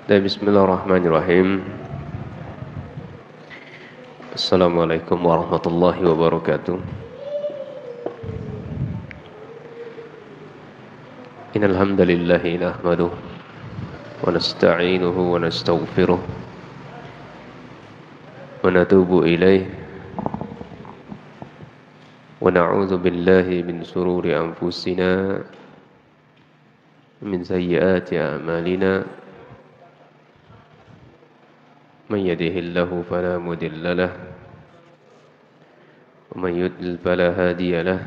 Bismillahirrahmanirrahim. Assalamualaikum warahmatullahi wabarakatuh. Innal hamdalillah nahmaduhu wa nasta'inuhu wa nastaghfiruh wa natubu ilayhi wa na'udzu billahi min shururi anfusina min sayyiati a'malina. من يهده الله فلا مضل له ومن يضلل فلا هادي له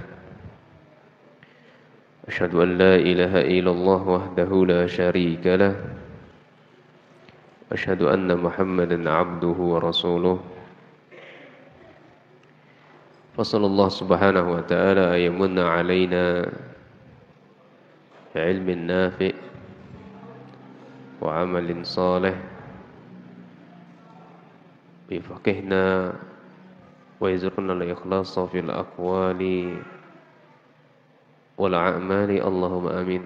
أشهد أن لا إله إلا الله وحده لا شريك له أشهد أن محمدا عبده ورسوله فصلى الله سبحانه وتعالى أن يمن علينا بعلم نافع وعمل صالح بفقهنا ويزرنا الإخلاص في الأقوال والأعمال اللهم آمين.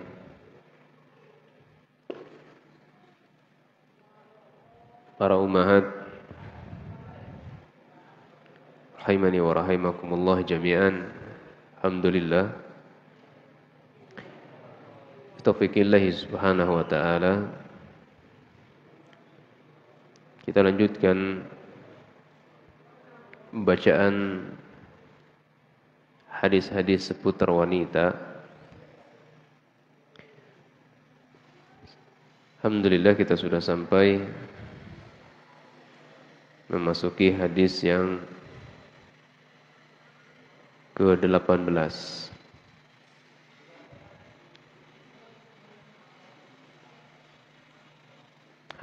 Para ummahat rahimani wa rahimakumullah jami'an. Alhamdulillah taufiqillahi subhanahu wa ta'ala, kita lanjutkan bacaan hadis-hadis seputar wanita. Alhamdulillah kita sudah sampai memasuki hadis yang ke-18.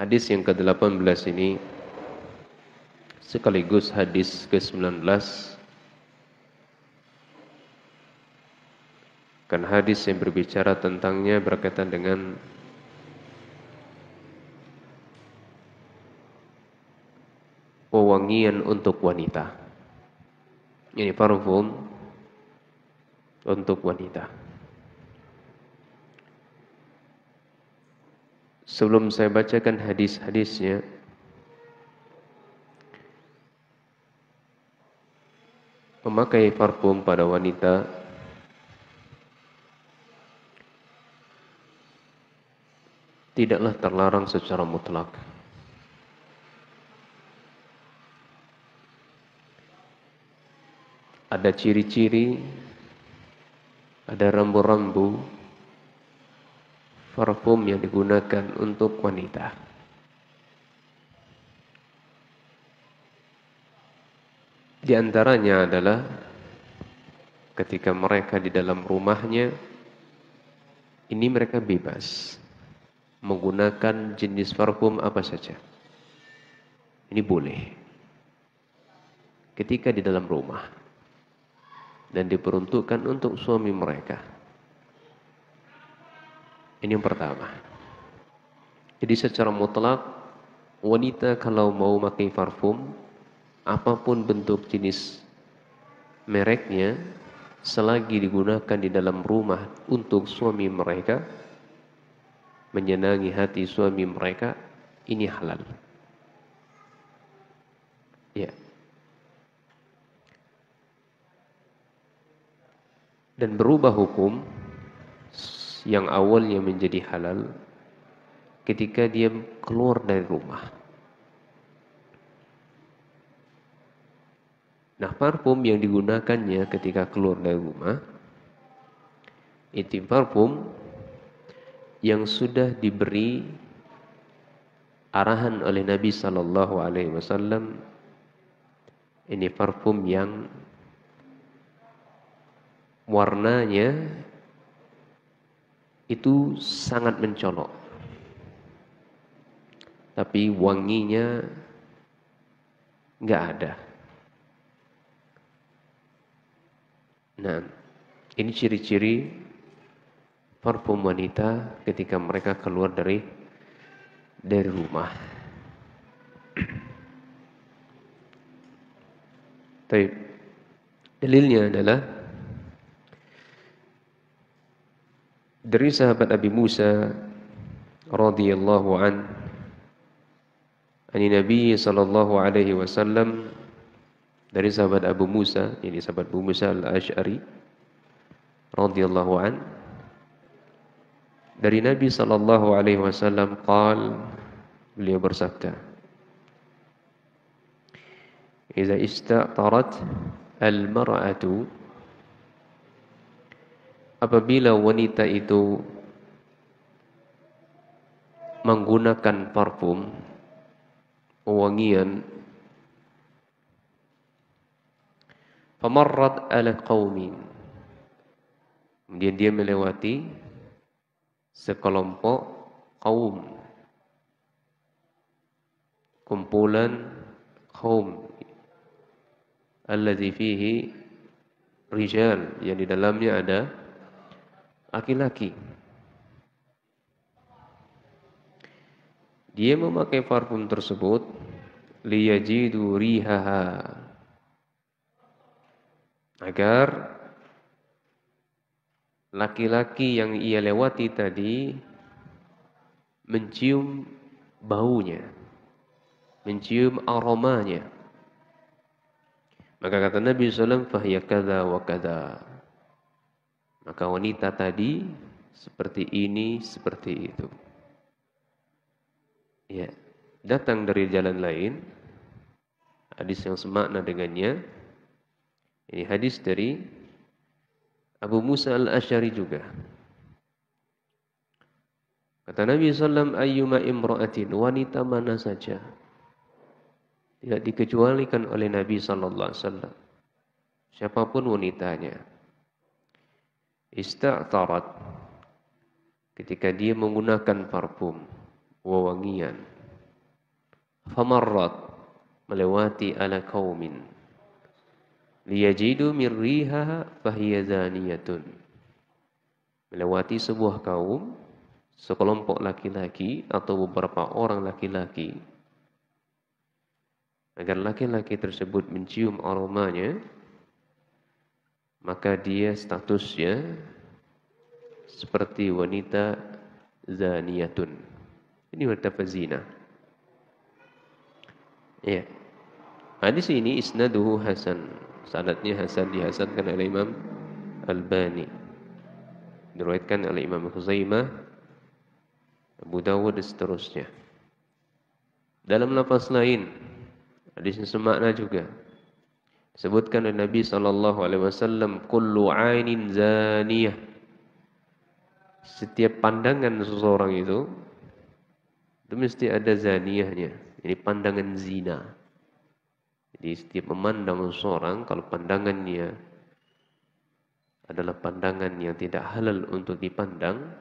Hadis yang ke-18 ini sekaligus hadis ke-19, kan hadis yang berbicara tentangnya berkaitan dengan wewangian untuk wanita. Ini parfum untuk wanita. Sebelum saya bacakan hadis-hadisnya, memakai parfum pada wanita tidaklah terlarang secara mutlak. Ada ciri-ciri, ada rambu-rambu parfum yang digunakan untuk wanita. Di antaranya adalah ketika mereka di dalam rumahnya, ini mereka bebas menggunakan jenis parfum apa saja. Ini boleh ketika di dalam rumah dan diperuntukkan untuk suami mereka. Ini yang pertama. Jadi secara mutlak wanita kalau mau pakai parfum, apapun bentuk jenis mereknya, selagi digunakan di dalam rumah untuk suami mereka, menyenangi hati suami mereka, ini halal. Ya. Dan berubah hukum yang awalnya menjadi halal ketika dia keluar dari rumah. Nah, parfum yang digunakannya ketika keluar dari rumah itu parfum yang sudah diberi arahan oleh Nabi sallallahu alaihi wasallam. Ini parfum yang warnanya itu sangat mencolok, tapi wanginya enggak ada. Nah, ini ciri-ciri parfum wanita ketika mereka keluar dari rumah. Baik. Dalilnya adalah dari sahabat Abi Musa radhiyallahu an, Ani Nabi sallallahu alaihi wasallam, dari sahabat Abu Musa, ini sahabat Abu Musa al-Asy'ari radhiyallahu an, dari Nabi sallallahu alaihi wasallam beliau bersabda, "Idza ista'tarat al-mar'atu," apabila wanita itu menggunakan parfum, wangian, famarrat ala qaumin, kemudian dia melewati sekelompok kaum, kumpulan kaum, alladzi fihi rijal, yang di dalamnya ada laki-laki. Dia memakai parfum tersebut liyajidu rihaha, agar laki-laki yang ia lewati tadi mencium baunya, mencium aromanya. Maka kata Nabi SAW, "Fahiya kadza wa kadza." Maka wanita tadi seperti ini, seperti itu. Ya, datang dari jalan lain, hadis yang semakna dengannya. Ini hadis dari Abu Musa al-Asy'ari juga. Kata Nabi SAW, "Ayyuma imra'atin," wanita mana saja, tidak dikecualikan oleh Nabi SAW, siapapun wanitanya, ista'tarat, ketika dia menggunakan parfum, wewangian, famarrat, melewati ala qaumin, liyajidu min rihaha fahiya zaniyatun, melewati sebuah kaum, sekelompok laki-laki atau beberapa orang laki-laki, agar laki-laki tersebut mencium aromanya, maka dia statusnya seperti wanita zaniyatun. Ini wanita pezina. Ya. Hadis ini isnaduhu hasan. Sanadnya hasan, dihasankan oleh Imam Albani. Diriwayatkan oleh Imam Khuzaimah, Abu Dawud dan seterusnya. Dalam lafaz lain, hadisnya semakna juga. Disebutkan oleh Nabi SAW, "Kullu 'ainin zaniyah." Setiap pandangan seseorang itu mesti ada zaniyahnya. Ini pandangan zina. Jadi setiap memandang seseorang, kalau pandangannya adalah pandangan yang tidak halal untuk dipandang,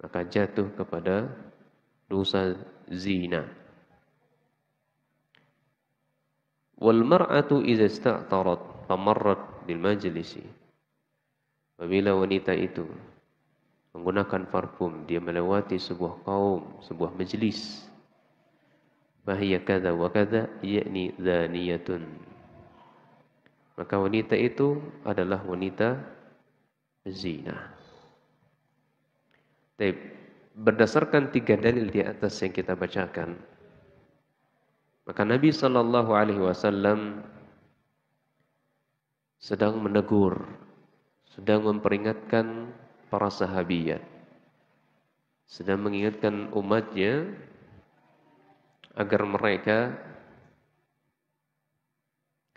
maka jatuh kepada dosa zina. Wal mar'atu idza ista'tarat famarrat bil majlisi. Apabila wanita itu menggunakan parfum, dia melewati sebuah kaum, sebuah majlis, fahiya kadza wa kadza, yakni zaniyatun, maka wanita itu adalah wanita zina. Baik, berdasarkan 3 dalil di atas yang kita bacakan, maka Nabi sallallahu alaihi wasallam sedang menegur, sedang memperingatkan para sahabiyat, sedang mengingatkan umatnya agar mereka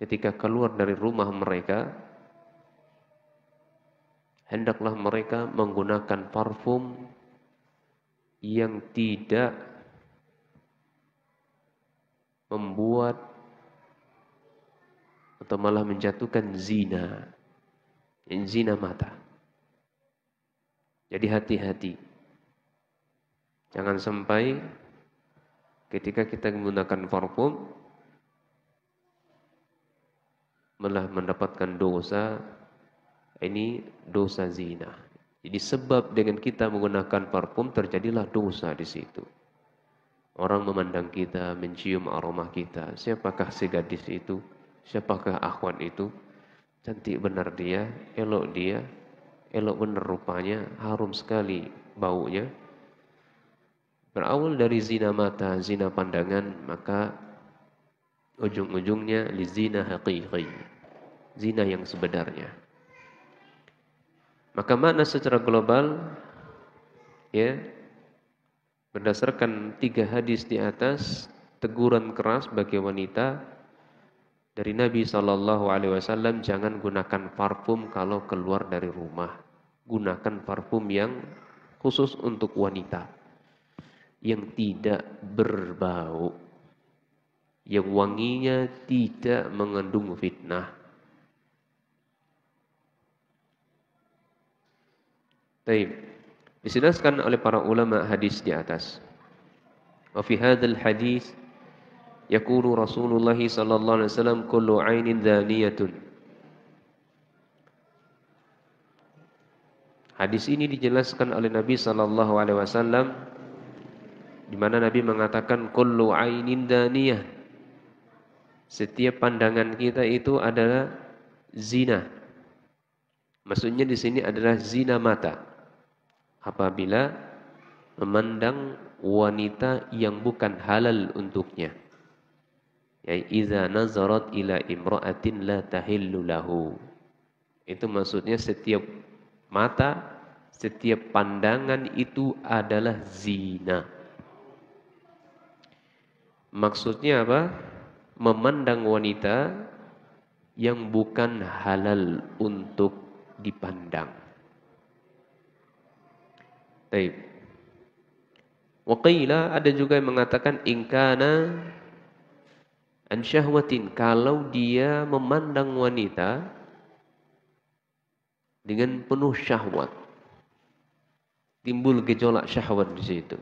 ketika keluar dari rumah mereka, hendaklah mereka menggunakan parfum yang tidak membuat atau malah menjatuhkan zina, zina mata. Jadi hati-hati, jangan sampai ketika kita menggunakan parfum malah mendapatkan dosa, ini dosa zina. Jadi sebab dengan kita menggunakan parfum terjadilah dosa di situ. Orang memandang kita, mencium aroma kita. Siapakah si gadis itu? Siapakah akhwat itu? Cantik benar dia, elok benar rupanya, harum sekali baunya. Berawal dari zina mata, zina pandangan, maka ujung-ujungnya li zina haqiqi, zina yang sebenarnya. Maka makna secara global, ya, berdasarkan 3 hadis di atas, teguran keras bagi wanita dari Nabi Shallallahu Alaihi Wasallam, jangan gunakan parfum kalau keluar dari rumah. Gunakan parfum yang khusus untuk wanita, yang tidak berbau, yang wanginya tidak mengandung fitnah. Baik, dijelaskan oleh para ulama hadis di atas. Wa fi hadzal hadis yaqulu Rasulullah sallallahu alaihi wasallam kullu 'ainin dhaniyatun. Hadis ini dijelaskan oleh Nabi sallallahu alaihi wasallam di mana Nabi mengatakan kullu 'ainin dhaniyah. Setiap pandangan kita itu adalah zina. Maksudnya di sini adalah zina mata. Apabila memandang wanita yang bukan halal untuknya. Ya, idza nazarat ila imra'atin la tahillu lahu. Itu maksudnya setiap mata, setiap pandangan itu adalah zina. Maksudnya apa? Memandang wanita yang bukan halal untuk dipandang. Baik. Waqila, ada juga yang mengatakan ingkana an syahwatin, kalau dia memandang wanita dengan penuh syahwat, timbul gejolak syahwat di situ,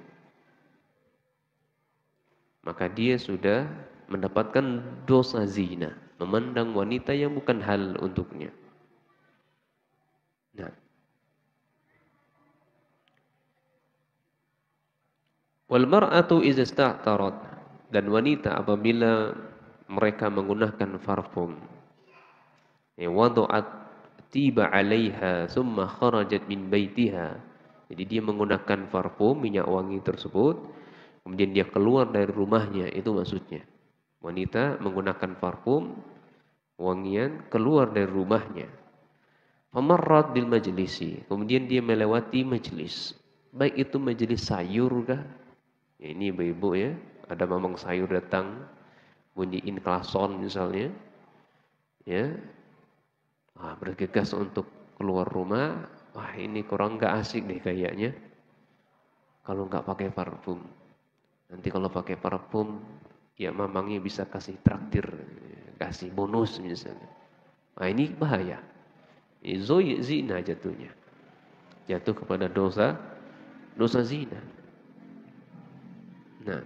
maka dia sudah mendapatkan dosa zina, memandang wanita yang bukan halal untuknya. Nah, wal mar'atu idza ista'tarat, dan wanita apabila mereka menggunakan parfum, ya, wada'at tiba 'alaiha thumma kharajat min baitiha. Jadi dia menggunakan parfum, minyak wangi tersebut, kemudian dia keluar dari rumahnya, itu maksudnya. Wanita menggunakan parfum, wangian, keluar dari rumahnya. Famarrat bil majlisi, kemudian dia melewati majelis. Baik itu majelis sayur kah? Ya, ini ibu-ibu ya, ada mamang sayur datang, bunyiin klason misalnya, ya, bergegas untuk keluar rumah. Wah, ini kurang nggak asik deh kayaknya kalau nggak pakai parfum. Nanti kalau pakai parfum, ya mamangnya bisa kasih traktir, kasih bonus misalnya. Nah, ini bahaya. Ini zina jatuhnya, jatuh kepada dosa zina. Nah,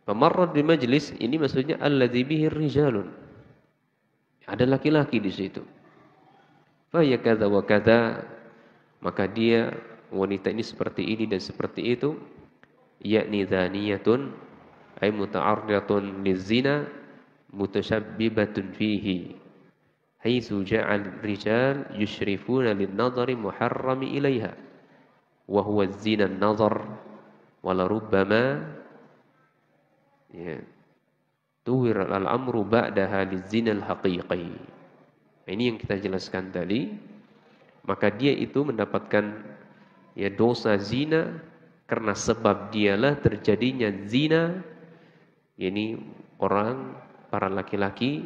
pemarrad di majlis ini maksudnya alladzi bihi rijalun. Ada laki-laki di situ. Fa ya kadza wa kadza, maka dia wanita ini seperti ini dan seperti itu, yakni dzaniyatun ay muta'arridatun lizina mutashabbibatun fihi. Haitsu ja'al rijal yushrifuna lin-nadhari muharrami ilaiha. Wa huwa zina an-nazar wa la rubbama ya tuwir al-amru ba'daha lizina al-haqiqi. Ini yang kita jelaskan tadi. Maka dia itu mendapatkan ya dosa zina karena sebab dialah terjadinya zina. Ini orang, para laki-laki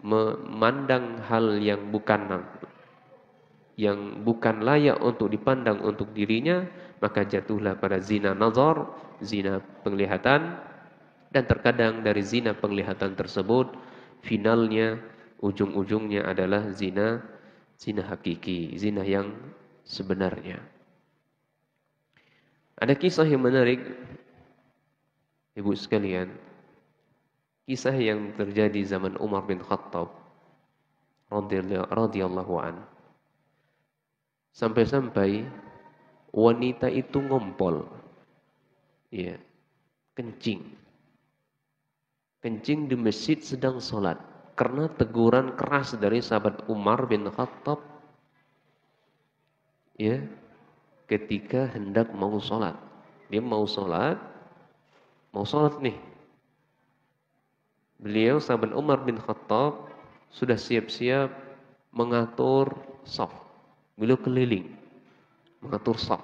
memandang hal yang bukan layak untuk dipandang untuk dirinya, maka jatuhlah pada zina nazar, zina penglihatan. Dan terkadang dari zina penglihatan tersebut finalnya, ujung-ujungnya adalah zina hakiki, zina yang sebenarnya. Ada kisah yang menarik, ibu sekalian, kisah yang terjadi zaman Umar bin Khattab radhiyallahu an. Sampai-sampai wanita itu ngompol, ya, kencing di masjid sedang sholat karena teguran keras dari sahabat Umar bin Khattab, ya, ketika hendak mau sholat. Dia mau sholat nih. Beliau sahabat Umar bin Khattab sudah siap-siap mengatur shaf. Beliau keliling mengatur shaf.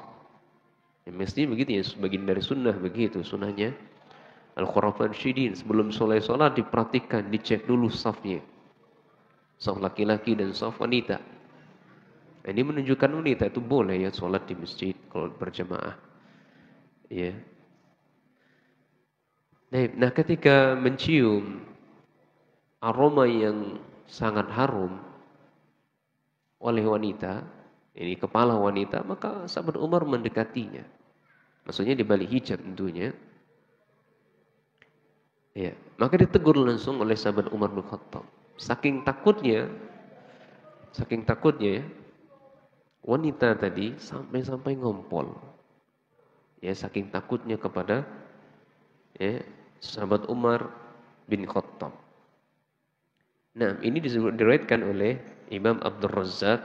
Ya, mestinya begitu ya, sebagian dari sunnah begitu, sunnahnya Al-Khurafan Syidin sebelum sholat diperhatikan, dicek dulu shafnya. Shaf laki-laki dan shaf wanita. Ini menunjukkan wanita itu boleh ya sholat di masjid kalau berjamaah. Ya. Nah, ketika mencium aroma yang sangat harum oleh wanita, ini kepala wanita, maka sahabat Umar mendekatinya. Maksudnya di balik hijab tentunya. Ya, maka ditegur langsung oleh sahabat Umar bin Khattab. Saking takutnya ya, wanita tadi sampai ngompol. Ya, saking takutnya kepada ya, sahabat Umar bin Khattab. Nah, ini diriwayatkan oleh Imam Abdul Razzaq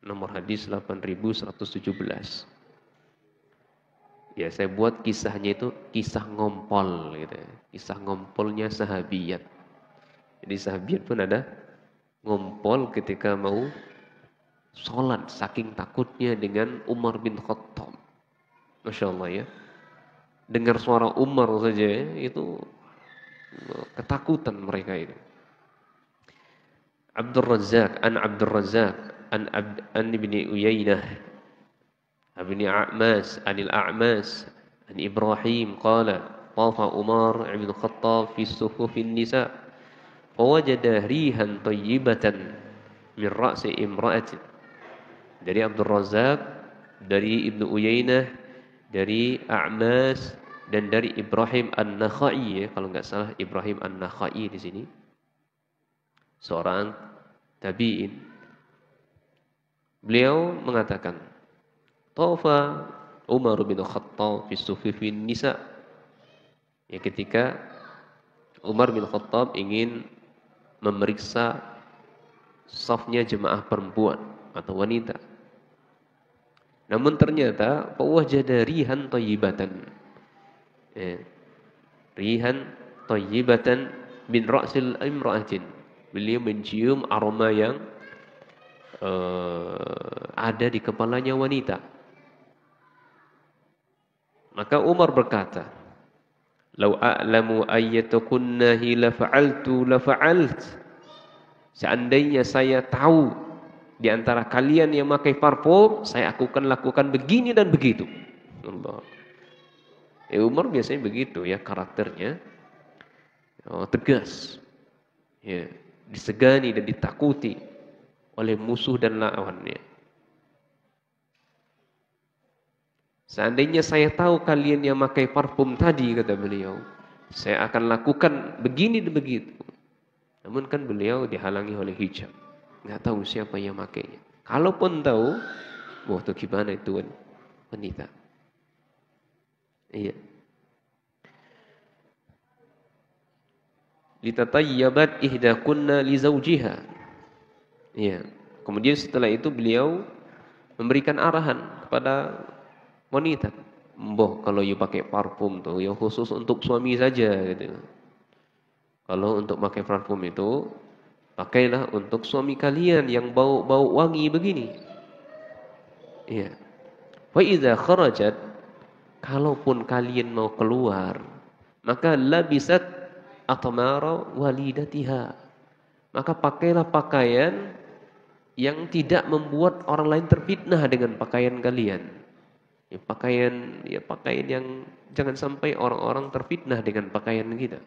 nomor hadis 8117. Ya, saya buat kisahnya itu kisah ngompol gitu ya. Kisah ngompolnya sahabiyat. Jadi sahabiyat pun ada ngompol ketika mau sholat saking takutnya dengan Umar bin Khattab. Masya Allah ya. Dengar suara Umar saja ya, itu ketakutan mereka itu. Abdul Razzaq an ibni Uyainah ibni A'mas anil A'mas an Ibrahim qala tafa Umar ibn Khattab fi sufufin nisa fawajada rihan tayyibatan min ra'si imra'atin. Dari Abdul Razzaq, dari Ibnu Uyainah, dari A'mas dan dari Ibrahim An-Nakhai ya, kalau enggak salah Ibrahim An-Nakhai di sini. Seorang tabi'in. Beliau mengatakan, Taufa Umar bin Khattab fi sufufin nisa. Ya, ketika Umar bin Khattab ingin memeriksa safnya jemaah perempuan atau wanita. Namun ternyata fawajada rihan thayyibatan. Ya, rihan thayyibatan min ra'sil imra'atin. Beliau mencium aroma yang ada di kepalanya wanita. Maka Umar berkata, "Lau a'lamu ayyatukunna hi la fa'alt." Seandainya saya tahu di antara kalian yang pakai parfum, saya akan lakukan begini dan begitu. Allah. Umar biasanya begitu ya karakternya. Tegas. Ya, disegani dan ditakuti oleh musuh dan lawannya. Seandainya saya tahu kalian yang pakai parfum tadi, kata beliau, saya akan lakukan begini dan begitu. Namun kan beliau dihalangi oleh hijab. Nggak tahu siapa yang makainya. Kalaupun tahu, wah itu gimana itu wanita. Iya. Litatayyabat ihdakunna li zawjiha. Iya. Kemudian setelah itu beliau memberikan arahan kepada wanita. Mbah kalau you pakai parfum tuh yang khusus untuk suami saja gitu. Kalau untuk pakai parfum itu pakailah untuk suami kalian yang bau-bau wangi begini. Iya. Wa idza kharajat, kalaupun kalian mau keluar, maka labisat atmara walidatiha. Maka pakailah pakaian yang tidak membuat orang lain terfitnah dengan pakaian kalian. Ya, pakaian yang jangan sampai orang-orang terfitnah dengan pakaian kita.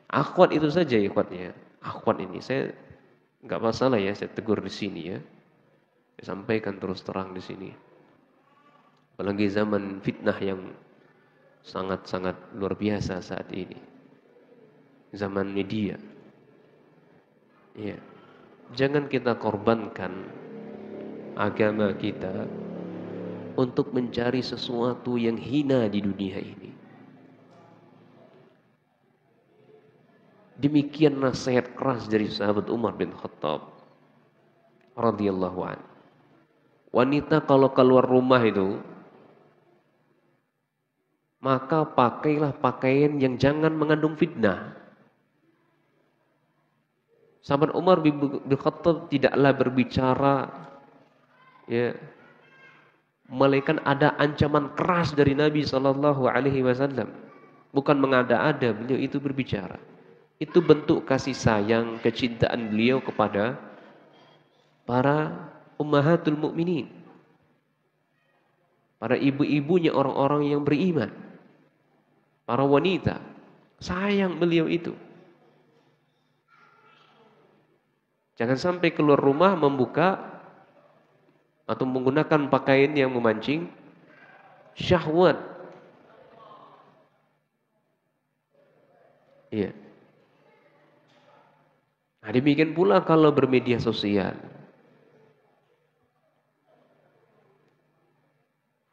Akhwat itu saja ikhwatnya. Akhwat ini saya enggak masalah ya, saya tegur di sini ya. Saya sampaikan terus terang di sini. Apalagi zaman fitnah yang sangat-sangat luar biasa saat ini. Zaman media. Ya. Jangan kita korbankan agama kita untuk mencari sesuatu yang hina di dunia ini. Demikian nasihat keras dari sahabat Umar bin Khattab radhiyallahu anhu. Wanita kalau keluar rumah itu, maka pakailah pakaian yang jangan mengandung fitnah. Sahabat Umar bin Khattab tidaklah berbicara, ya, melainkan ada ancaman keras dari Nabi Shallallahu Alaihi Wasallam. Bukan mengada-ada, beliau itu berbicara. Itu bentuk kasih sayang, kecintaan beliau kepada para ummahatul mukminin, para ibu-ibunya orang-orang yang beriman, para wanita. Sayang beliau itu. Jangan sampai keluar rumah membuka atau menggunakan pakaian yang memancing syahwat. Iya. Nah, demikian pula kalau bermedia sosial.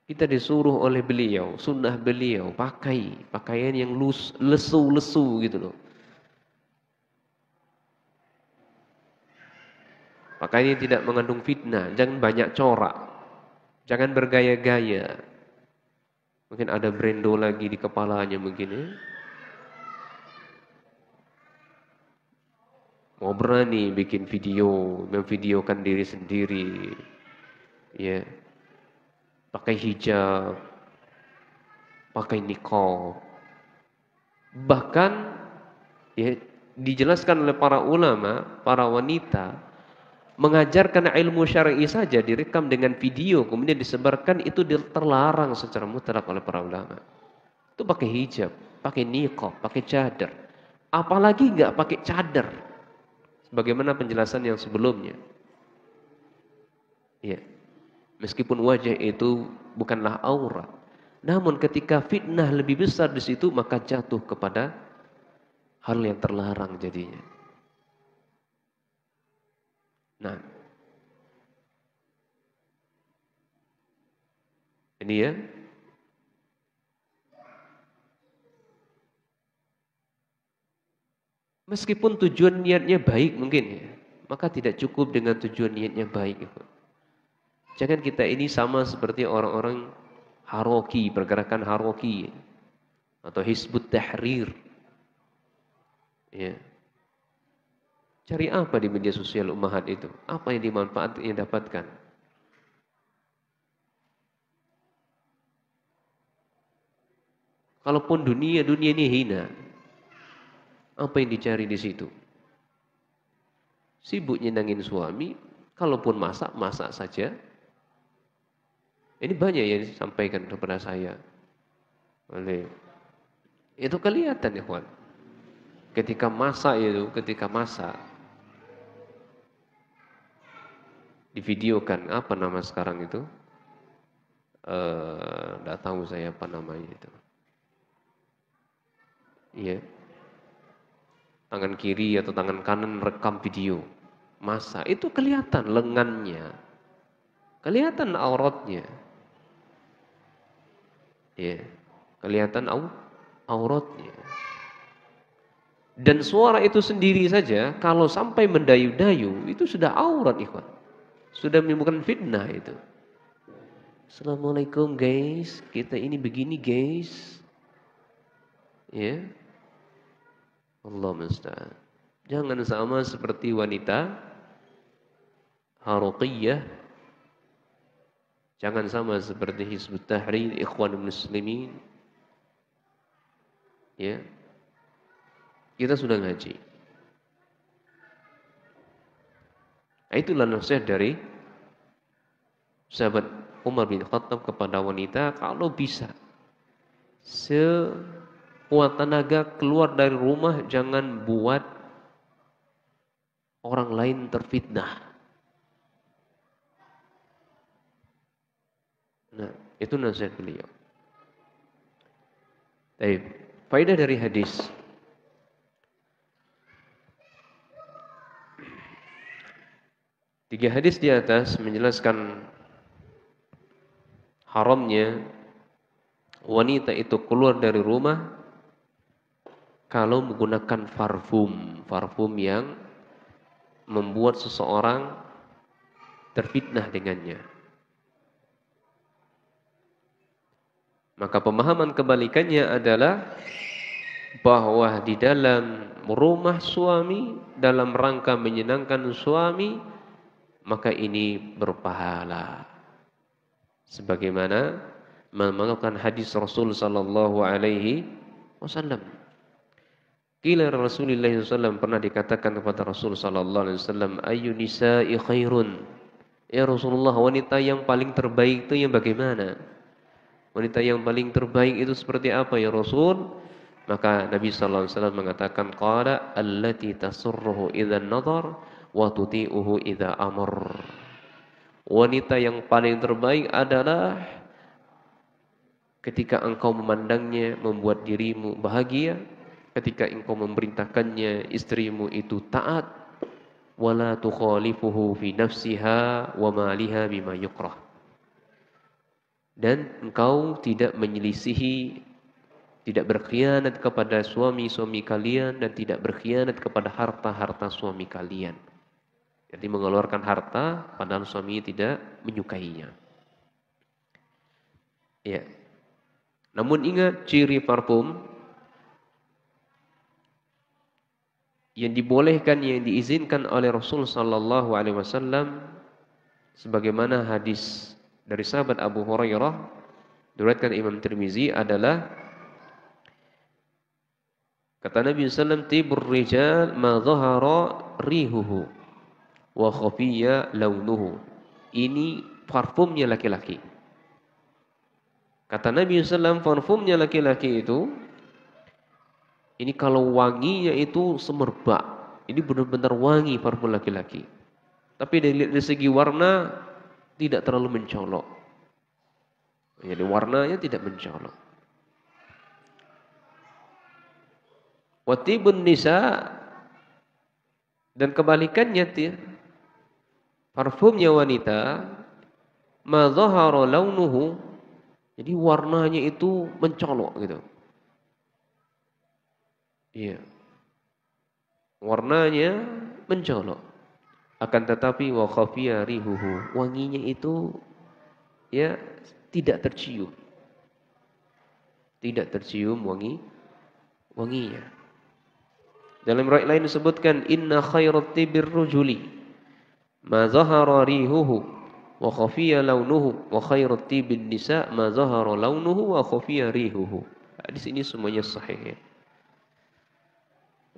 Kita disuruh oleh beliau, sunnah beliau, pakai pakaian yang lesu-lesu gitu loh. Pakaian yang tidak mengandung fitnah, jangan banyak corak. Jangan bergaya-gaya. Mungkin ada brando lagi di kepalanya mungkin ya. Mau berani bikin video, memvideokan diri sendiri. Ya. Pakai hijab, pakai niqab. Bahkan ya, dijelaskan oleh para ulama, para wanita mengajarkan ilmu syar'i saja direkam dengan video kemudian disebarkan itu terlarang secara mutlak oleh para ulama. Itu pakai hijab, pakai niqab, pakai cadar. Apalagi enggak pakai cadar. Sebagaimana penjelasan yang sebelumnya. Ya. Meskipun wajah itu bukanlah aurat, namun ketika fitnah lebih besar di situ maka jatuh kepada hal yang terlarang jadinya. Nah, ini ya. Meskipun tujuan niatnya baik mungkin ya, maka tidak cukup dengan tujuan niatnya baik. Jangan kita ini sama seperti orang-orang Haroki, pergerakan Haroki atau Hizbut Tahrir. Ya. Cari apa di media sosial ummahat itu? Apa yang dimanfaatkan, yang dapatkan? Kalaupun dunia ini hina, apa yang dicari di situ? Sibuk nyenangin suami, kalaupun masak saja. Ini banyak yang disampaikan kepada saya. Itu kelihatan ya, kawan. Ketika masak, divideokan, apa nama sekarang itu? Enggak tahu saya apa namanya itu. Iya. Tangan kiri atau tangan kanan rekam video. Masak, itu kelihatan lengannya. Kelihatan auratnya. Ya, kelihatan auratnya. Dan suara itu sendiri saja kalau sampai mendayu-dayu itu sudah aurat, ikhwan. Sudah menimbulkan fitnah itu. Assalamualaikum guys, kita ini begini guys. Ya. Allah musta'an. Jangan sama seperti wanita Haruqiyah. Jangan sama seperti Hizbut Tahrir, Ikhwanul Muslimin. Ya. Kita sudah ngaji. Nah, itulah nasihat dari sahabat Umar bin Khattab kepada wanita, kalau bisa sekuat tenaga keluar dari rumah, jangan buat orang lain terfitnah. Nah, itu nasihat beliau. Baik, faedah dari hadis. Tiga hadis di atas menjelaskan haramnya wanita itu keluar dari rumah kalau menggunakan parfum yang membuat seseorang terfitnah dengannya. Maka pemahaman kebalikannya adalah bahwa di dalam rumah suami, dalam rangka menyenangkan suami, maka ini berpahala. Sebagaimana mengamalkan hadis Rasul sallallahu alaihi wasallam. Qila Rasulullah SAW, pernah dikatakan kepada Rasul sallallahu alaihi wasallam, "Ayyu nisa'i khairun?" Ya Rasulullah, wanita yang paling terbaik itu yang bagaimana? Wanita yang paling terbaik itu seperti apa ya Rasul? Maka Nabi sallallahu alaihi wasallam mengatakan, qala allati tasurruhu idza nadhar wa tuti'uhu idza amar. Wanita yang paling terbaik adalah ketika engkau memandangnya membuat dirimu bahagia, ketika engkau memerintahkannya istrimu itu taat, wala tukhalifuhu fi nafsiha wa maliha bima yukrah. Dan engkau tidak menyelisihi, tidak berkhianat kepada suami-suami kalian dan tidak berkhianat kepada harta-harta suami kalian. Jadi mengeluarkan harta padahal suami tidak menyukainya. Ya. Namun ingat ciri parfum yang dibolehkan, yang diizinkan oleh Rasul sallallahu alaihi wasallam sebagaimana hadis dari sahabat Abu Hurairah diriwayatkan Imam Tirmizi adalah kata Nabi sallallahu alaihi wasallam, tibur rijal ma dhahara rihuhu wa khafiya launuhu. Ini parfumnya laki-laki. Kata Nabi sallallahu alaihi wasallam, parfumnya laki-laki itu ini kalau wanginya itu semerbak. Ini benar-benar wangi parfum laki-laki. Tapi dari segi warna tidak terlalu mencolok. Jadi warnanya tidak mencolok. Watibun nisa, dan kebalikannya parfumnya wanita ma dhahara launuhu, jadi warnanya itu mencolok gitu. Iya. Warnanya mencolok. Akan tetapi wa khafiya rihuhu, wanginya itu ya tidak tercium. Tidak tercium wanginya. Dalam riwayat lain disebutkan inna khairat tibir rujuli ma zahara rihuhu wa khafiya launuhu wa khairat tibin nisa ma zahara launuhu wa khafiya rihuhu. Hadis ini semuanya sahih.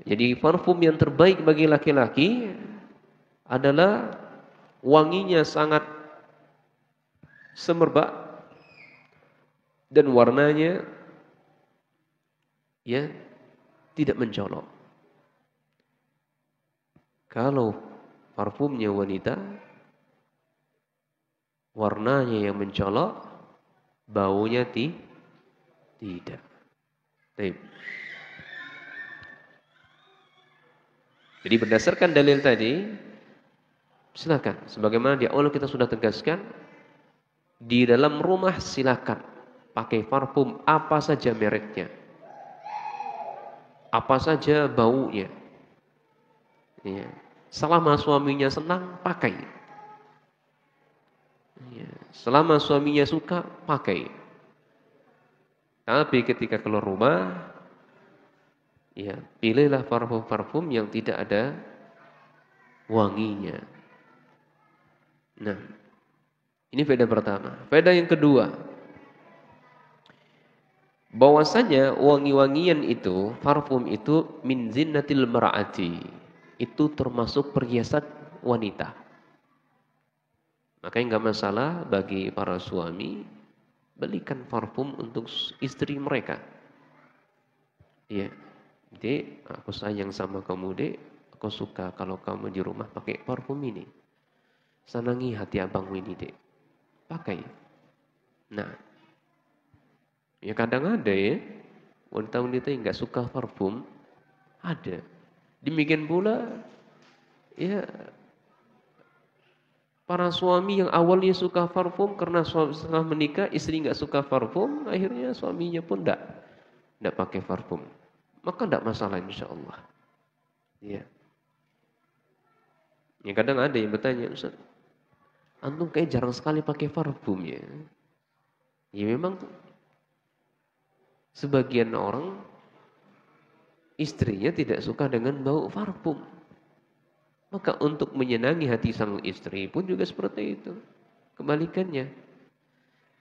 Jadi parfum yang terbaik bagi laki-laki adalah wanginya sangat semerbak dan warnanya ya tidak mencolok. Kalau parfumnya wanita warnanya yang mencolok, baunya tidak. Baik. Jadi berdasarkan dalil tadi, silakan. Sebagaimana di awal kita sudah tegaskan, di dalam rumah silakan pakai parfum apa saja mereknya, apa saja baunya. Ya. Selama suaminya senang, pakai. Ya. Selama suaminya suka, pakai. Tapi ketika keluar rumah, ya, pilihlah parfum-parfum yang tidak ada wanginya. Nah, ini faedah pertama. Faedah yang kedua, bahwasanya wangi-wangian itu, parfum itu min zinnatil mar'ati. Itu termasuk perhiasan wanita. Makanya enggak masalah bagi para suami belikan parfum untuk istri mereka. Iya. Dek, aku sayang sama kamu, Dek. Aku suka kalau kamu di rumah pakai parfum ini. Senangi hati abangmu ini, Dek. Pakai. Nah, ya kadang ada ya wanita-wanita yang enggak suka parfum, ada. Demikian pula ya para suami yang awalnya suka parfum karena setelah menikah istri enggak suka parfum, akhirnya suaminya pun enggak pakai parfum. Maka enggak masalah insyaallah. Ya. Ya kadang ada yang bertanya, Ustaz, antum kayak jarang sekali pakai parfum ya. Ya memang Sebagian orang istrinya tidak suka dengan bau parfum. Maka untuk menyenangi hati sang istri pun juga seperti itu. Kebalikannya,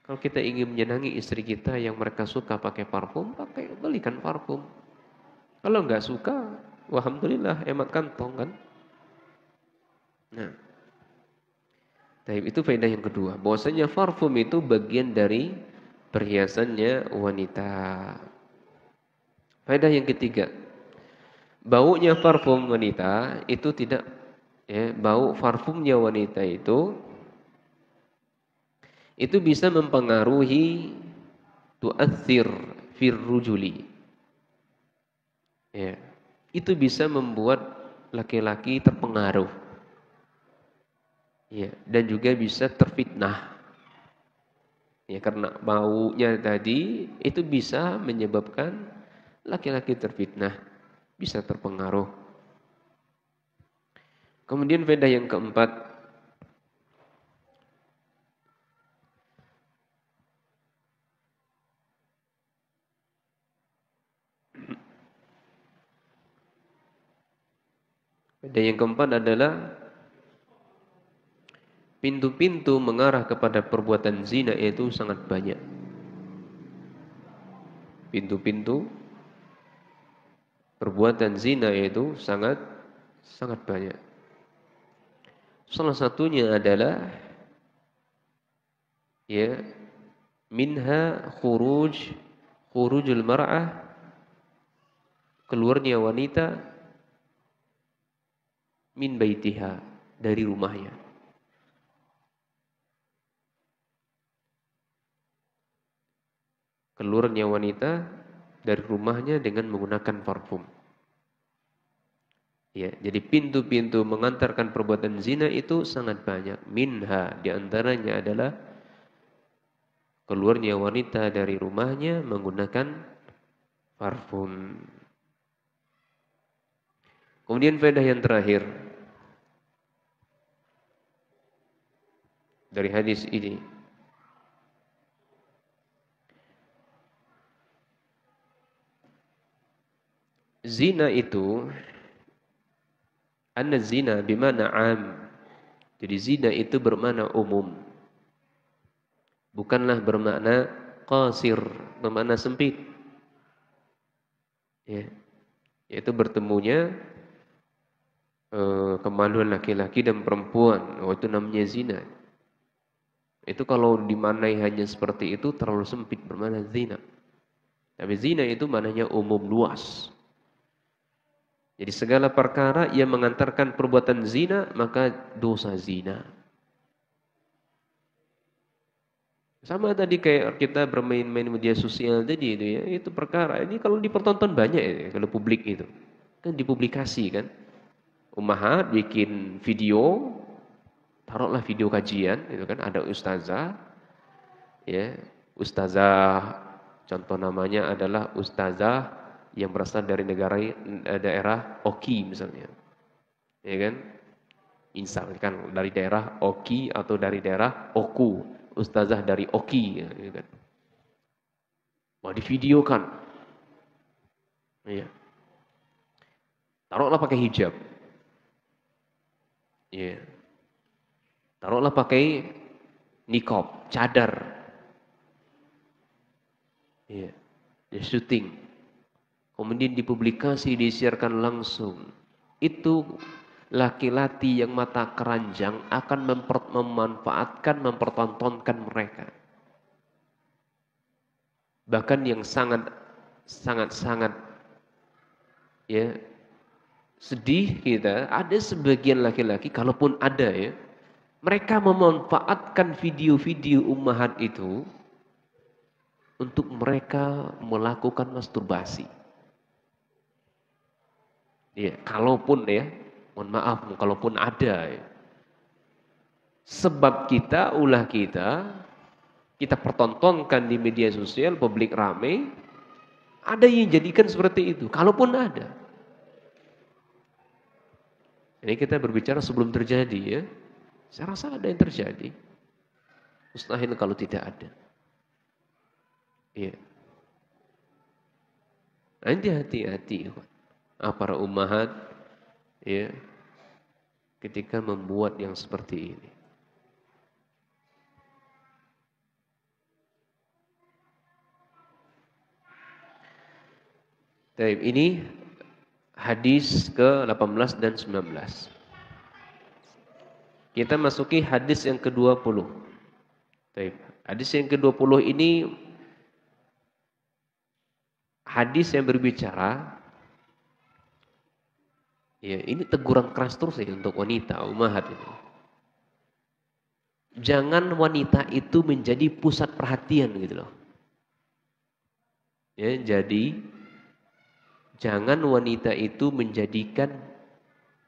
kalau kita ingin menyenangi istri kita yang mereka suka pakai parfum, belikan parfum. Kalau nggak suka, alhamdulillah, hemat kantong kan. Nah, itu faedah yang kedua. Bahwasanya parfum itu bagian dari perhiasannya wanita. Faedah yang ketiga, baunya parfum wanita itu tidak, bau parfumnya wanita itu bisa mempengaruhi tu'athir fir rujuli. Ya, itu bisa membuat laki-laki terpengaruh. Ya, dan juga bisa terfitnah. Ya, karena baunya tadi itu bisa menyebabkan laki-laki terfitnah, bisa terpengaruh. Kemudian faedah yang keempat, adalah pintu-pintu mengarah kepada perbuatan zina itu sangat banyak. Pintu-pintu perbuatan zina itu sangat banyak. Salah satunya adalah minha khurujul mar'ah, keluarnya wanita min baitiha, dari rumahnya. Keluarnya wanita dari rumahnya dengan menggunakan parfum. Ya, jadi pintu-pintu mengantarkan perbuatan zina itu sangat banyak. Minha, diantaranya adalah keluarnya wanita dari rumahnya menggunakan parfum. Kemudian faedah yang terakhir dari hadis ini, zina itu, anna zina bimana am. Jadi zina itu bermakna umum. Bukanlah bermakna qasir, bermakna sempit. Ya, yaitu bertemunya kemaluan laki-laki dan perempuan. Oh, itu namanya zina. Itu kalau dimaknai hanya seperti itu terlalu sempit, bermakna zina. Tapi zina itu maknanya umum, luas. Jadi segala perkara yang mengantarkan perbuatan zina, maka dosa zina. Sama tadi kayak kita bermain-main media sosial tadi itu ya, itu perkara. Ini kalau dipertonton banyak ya, kalau publik itu. Kan dipublikasi kan. Ummahat bikin video, taruhlah video kajian, itu kan ada ustazah, ya, ustazah, contoh namanya adalah ustazah yang berasal dari daerah Oki misalnya, ya kan, misalkan dari daerah Oki atau dari daerah Oku, ustazah dari Oki, ya kan, mau divideokan, ya, taruhlah pakai hijab, ya, taruhlah pakai niqab, cadar, ya, dia syuting, kemudian dipublikasi, disiarkan langsung. Itu laki-laki yang mata keranjang akan memanfaatkan, mempertontonkan mereka. Bahkan yang sangat ya sedih kita, ada sebagian laki-laki, kalaupun ada ya, mereka memanfaatkan video-video ummahat itu untuk mereka melakukan masturbasi. Ya, kalaupun ya, mohon maaf, kalaupun ada ya. Sebab ulah kita pertontonkan di media sosial, publik rame, ada yang jadikan seperti itu, kalaupun ada. Ini kita berbicara sebelum terjadi ya. Saya rasa ada yang terjadi. Mustahil kalau tidak ada. Iya. Nanti hati-hati para ummahat ya ketika membuat yang seperti ini. Baik, ini hadis ke-18 dan 19. Kita masuki hadis yang ke-20. Baik, hadis yang ke-20 ini hadis yang berbicara ya, ini teguran keras terus ya untuk wanita ummahat ini. Jangan wanita itu menjadi pusat perhatian gitu loh. Ya, jadi jangan wanita itu menjadikan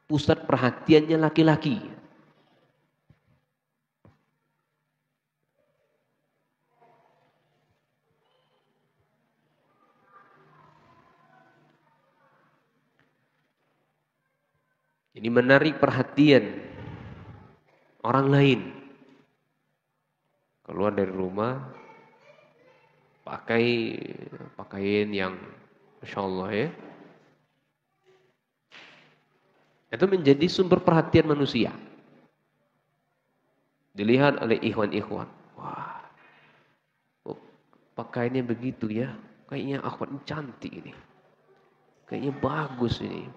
pusat perhatiannya laki-laki. Jadi menarik perhatian orang lain. Keluar dari rumah pakai pakaian yang Masya Allah ya. Itu menjadi sumber perhatian manusia. Dilihat oleh ikhwan-ikhwan. Wah, pakaiannya begitu ya. Kayaknya akhwat ini cantik ini. Kayaknya bagus ini.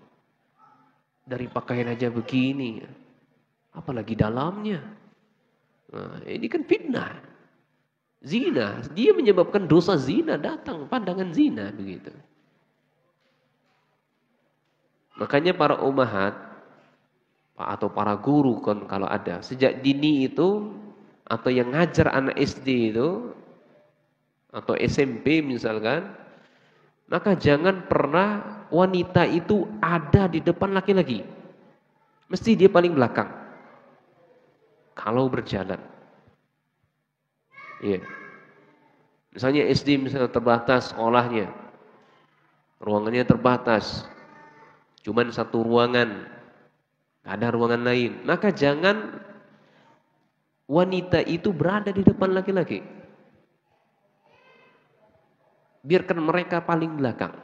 Dari pakaian aja begini. Apalagi dalamnya. Nah, ini kan fitnah. Zina. Dia menyebabkan dosa zina datang. Pandangan zina begitu. Makanya para ummahat atau para guru kan kalau ada sejak dini itu atau yang ngajar anak SD itu atau SMP misalkan, maka jangan pernah wanita itu ada di depan laki-laki. Mesti dia paling belakang. Kalau berjalan. Iya. Misalnya SD misalnya terbatas sekolahnya. Ruangannya terbatas. Cuman satu ruangan. Gak ada ruangan lain. Maka jangan wanita itu berada di depan laki-laki. Biarkan mereka paling belakang.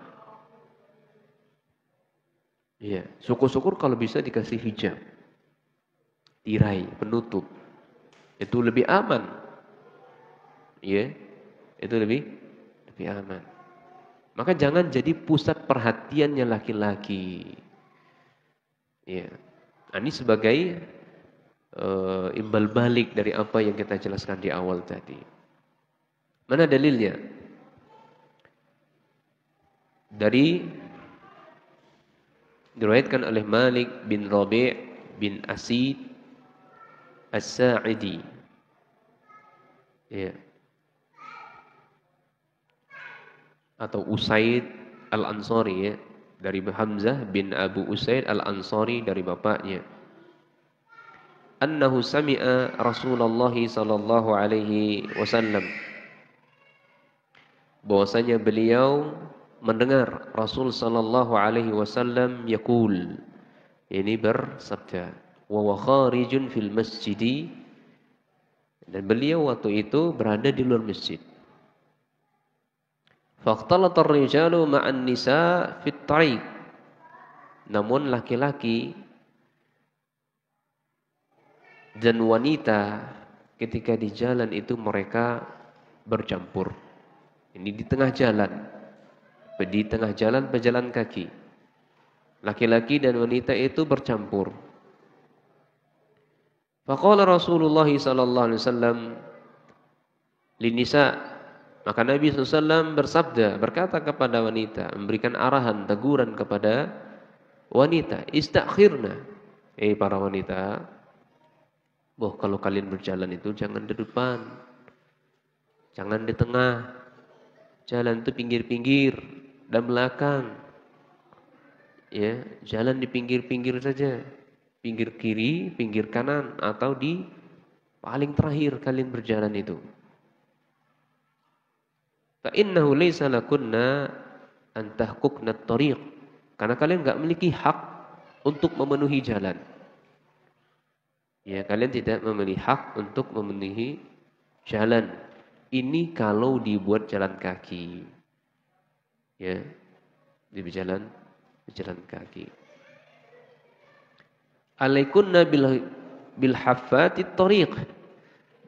Iya, syukur-syukur kalau bisa dikasih hijab. Tirai, penutup. Itu lebih aman. Iya, itu lebih aman. Maka jangan jadi pusat perhatiannya laki-laki. Iya. Ini sebagai imbal balik dari apa yang kita jelaskan di awal tadi. Mana dalilnya? Dari diriwayatkan oleh Malik bin Rabi' bin Asid As-Sa'idi. Ya. Atau Usaid Al-Ansari ya. Dari Hamzah bin Abu Usaid Al-Ansari dari bapaknya. Annahu sami'a Rasulullah sallallahu alaihi wasallam. Bahwasanya beliau mendengar Rasul sallallahu alaihi wasallam yaqul, ini bersabda, wa huwa kharijun fil masjidi, dan beliau waktu itu berada di luar masjid. Faqtalata ar-rijalu ma'an nisa fit tariq. Namun laki-laki dan wanita ketika di jalan itu mereka bercampur. Ini di tengah jalan. Di tengah jalan pejalan kaki. Laki-laki dan wanita itu bercampur. Faqala Rasulullah sallallahu alaihi wasallam linisa, maka Nabi SAW bersabda, berkata kepada wanita, memberikan arahan, teguran kepada wanita, istakhirna. Para wanita, kalau kalian berjalan itu jangan di depan, jangan di tengah. Jalan itu pinggir-pinggir dan belakang. Ya, jalan di pinggir-pinggir saja. Pinggir kiri, pinggir kanan, atau di paling terakhir kalian berjalan itu. Fa innahu laysa lakunna an tahquqna at-tariq. Karena kalian enggak memiliki hak untuk memenuhi jalan. Ya, kalian tidak memiliki hak untuk memenuhi jalan. Ini kalau dibuat jalan kaki. Ya. di berjalan kaki. Alaikunna bil haffatit thariq,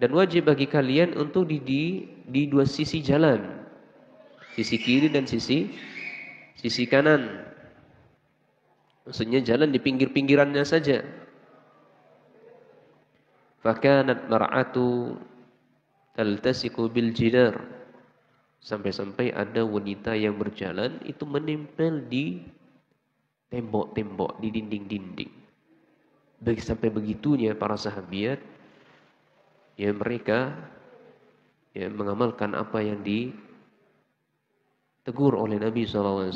dan wajib bagi kalian untuk di dua sisi jalan, sisi kiri dan sisi kanan. Maksudnya jalan di pinggir-pinggirannya saja. Fakanat mar'atu taltasiku bil jidar, sampai-sampai ada wanita yang berjalan itu menempel di tembok-tembok, di dinding-dinding. Sampai begitunya para sahabiat, ya mereka ya mengamalkan apa yang ditegur oleh Nabi SAW.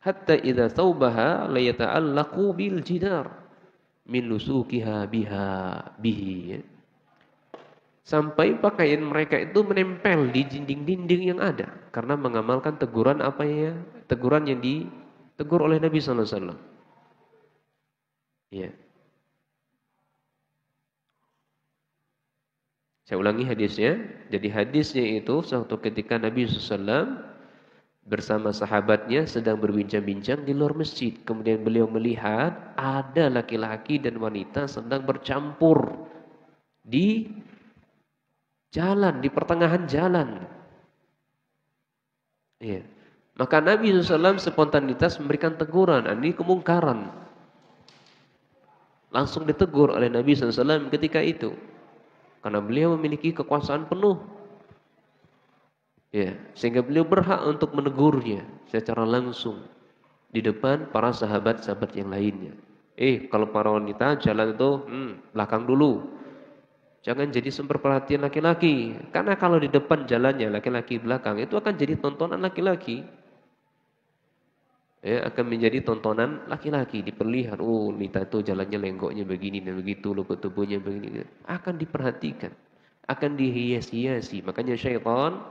Hatta idza thawbaha la yata'allaqu bil jidar min lusukiha bihi, ya. Sampai pakaian mereka itu menempel di dinding-dinding yang ada karena mengamalkan teguran teguran yang ditegur oleh Nabi sallallahu alaihi wasallam. Ya. Saya ulangi hadisnya. Jadi hadisnya itu suatu ketika Nabi sallallahu alaihi wasallam bersama sahabatnya sedang berbincang-bincang di luar masjid. Kemudian beliau melihat ada laki-laki dan wanita sedang bercampur di jalan, di pertengahan jalan. Ya. Maka Nabi SAW spontanitas memberikan teguran. Ini kemungkaran. Langsung ditegur oleh Nabi SAW ketika itu. Karena beliau memiliki kekuasaan penuh. Ya, sehingga beliau berhak untuk menegurnya secara langsung di depan para sahabat-sahabat yang lainnya. Kalau para wanita jalan itu belakang dulu. Jangan jadi sumber perhatian laki-laki. Karena kalau di depan jalannya laki-laki belakang, itu akan jadi tontonan laki-laki. Ya, akan menjadi tontonan laki-laki. Diperlihat, wanita itu jalannya lenggoknya begini dan begitu, lutut tubuhnya begini. Akan diperhatikan. Akan dihias-hiasi. Makanya syaitan,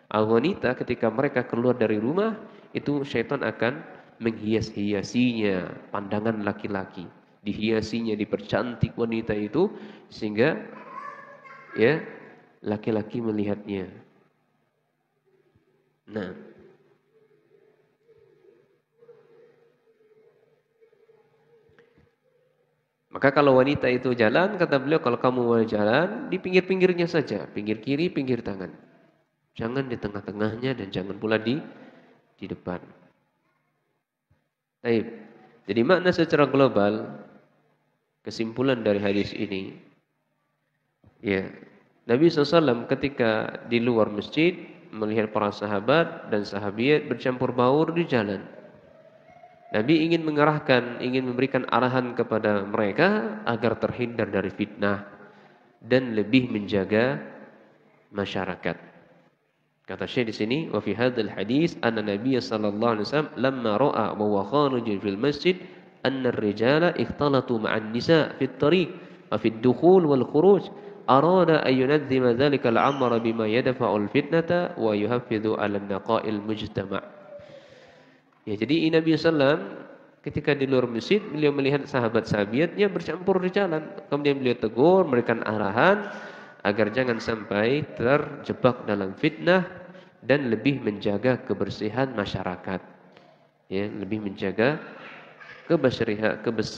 wanita ketika mereka keluar dari rumah, itu syaitan akan menghias-hiasinya pandangan laki-laki. Dihiasinya, dipercantik wanita itu, sehingga ya, laki-laki melihatnya. Nah, maka kalau wanita itu jalan, kata beliau, kalau kamu mau jalan, di pinggir-pinggirnya saja, pinggir kiri, pinggir tangan. Jangan di tengah-tengahnya dan jangan pula di depan. Baik. Jadi makna secara global, kesimpulan dari hadis ini, ya, Nabi SAW ketika di luar masjid melihat para sahabat dan sahabiat bercampur baur di jalan. Nabi ingin mengarahkan, ingin memberikan arahan kepada mereka agar terhindar dari fitnah dan lebih menjaga masyarakat. Kata Syekh di sini, wa fi hadzal hadis anna Nabiy sallallahu alaihi wasallam lamma ra'a wa huwa kharijun fil masjid anna ar-rijala ikhtalatu ma'an nisa' fi at-tariq wa fi ad-dukhul wal khuruj arada an yunadzima dhalika al-amra bima yadfa'u al-fitnata wa yuhaffidhu 'ala an-naqa'il mujtama'. Ya, jadi Nabi SAW ketika di luar masjid beliau melihat sahabat-sahabatnya bercampur di jalan. Kemudian beliau tegur, memberikan arahan agar jangan sampai terjebak dalam fitnah dan lebih menjaga kebersihan masyarakat. Ya, lebih menjaga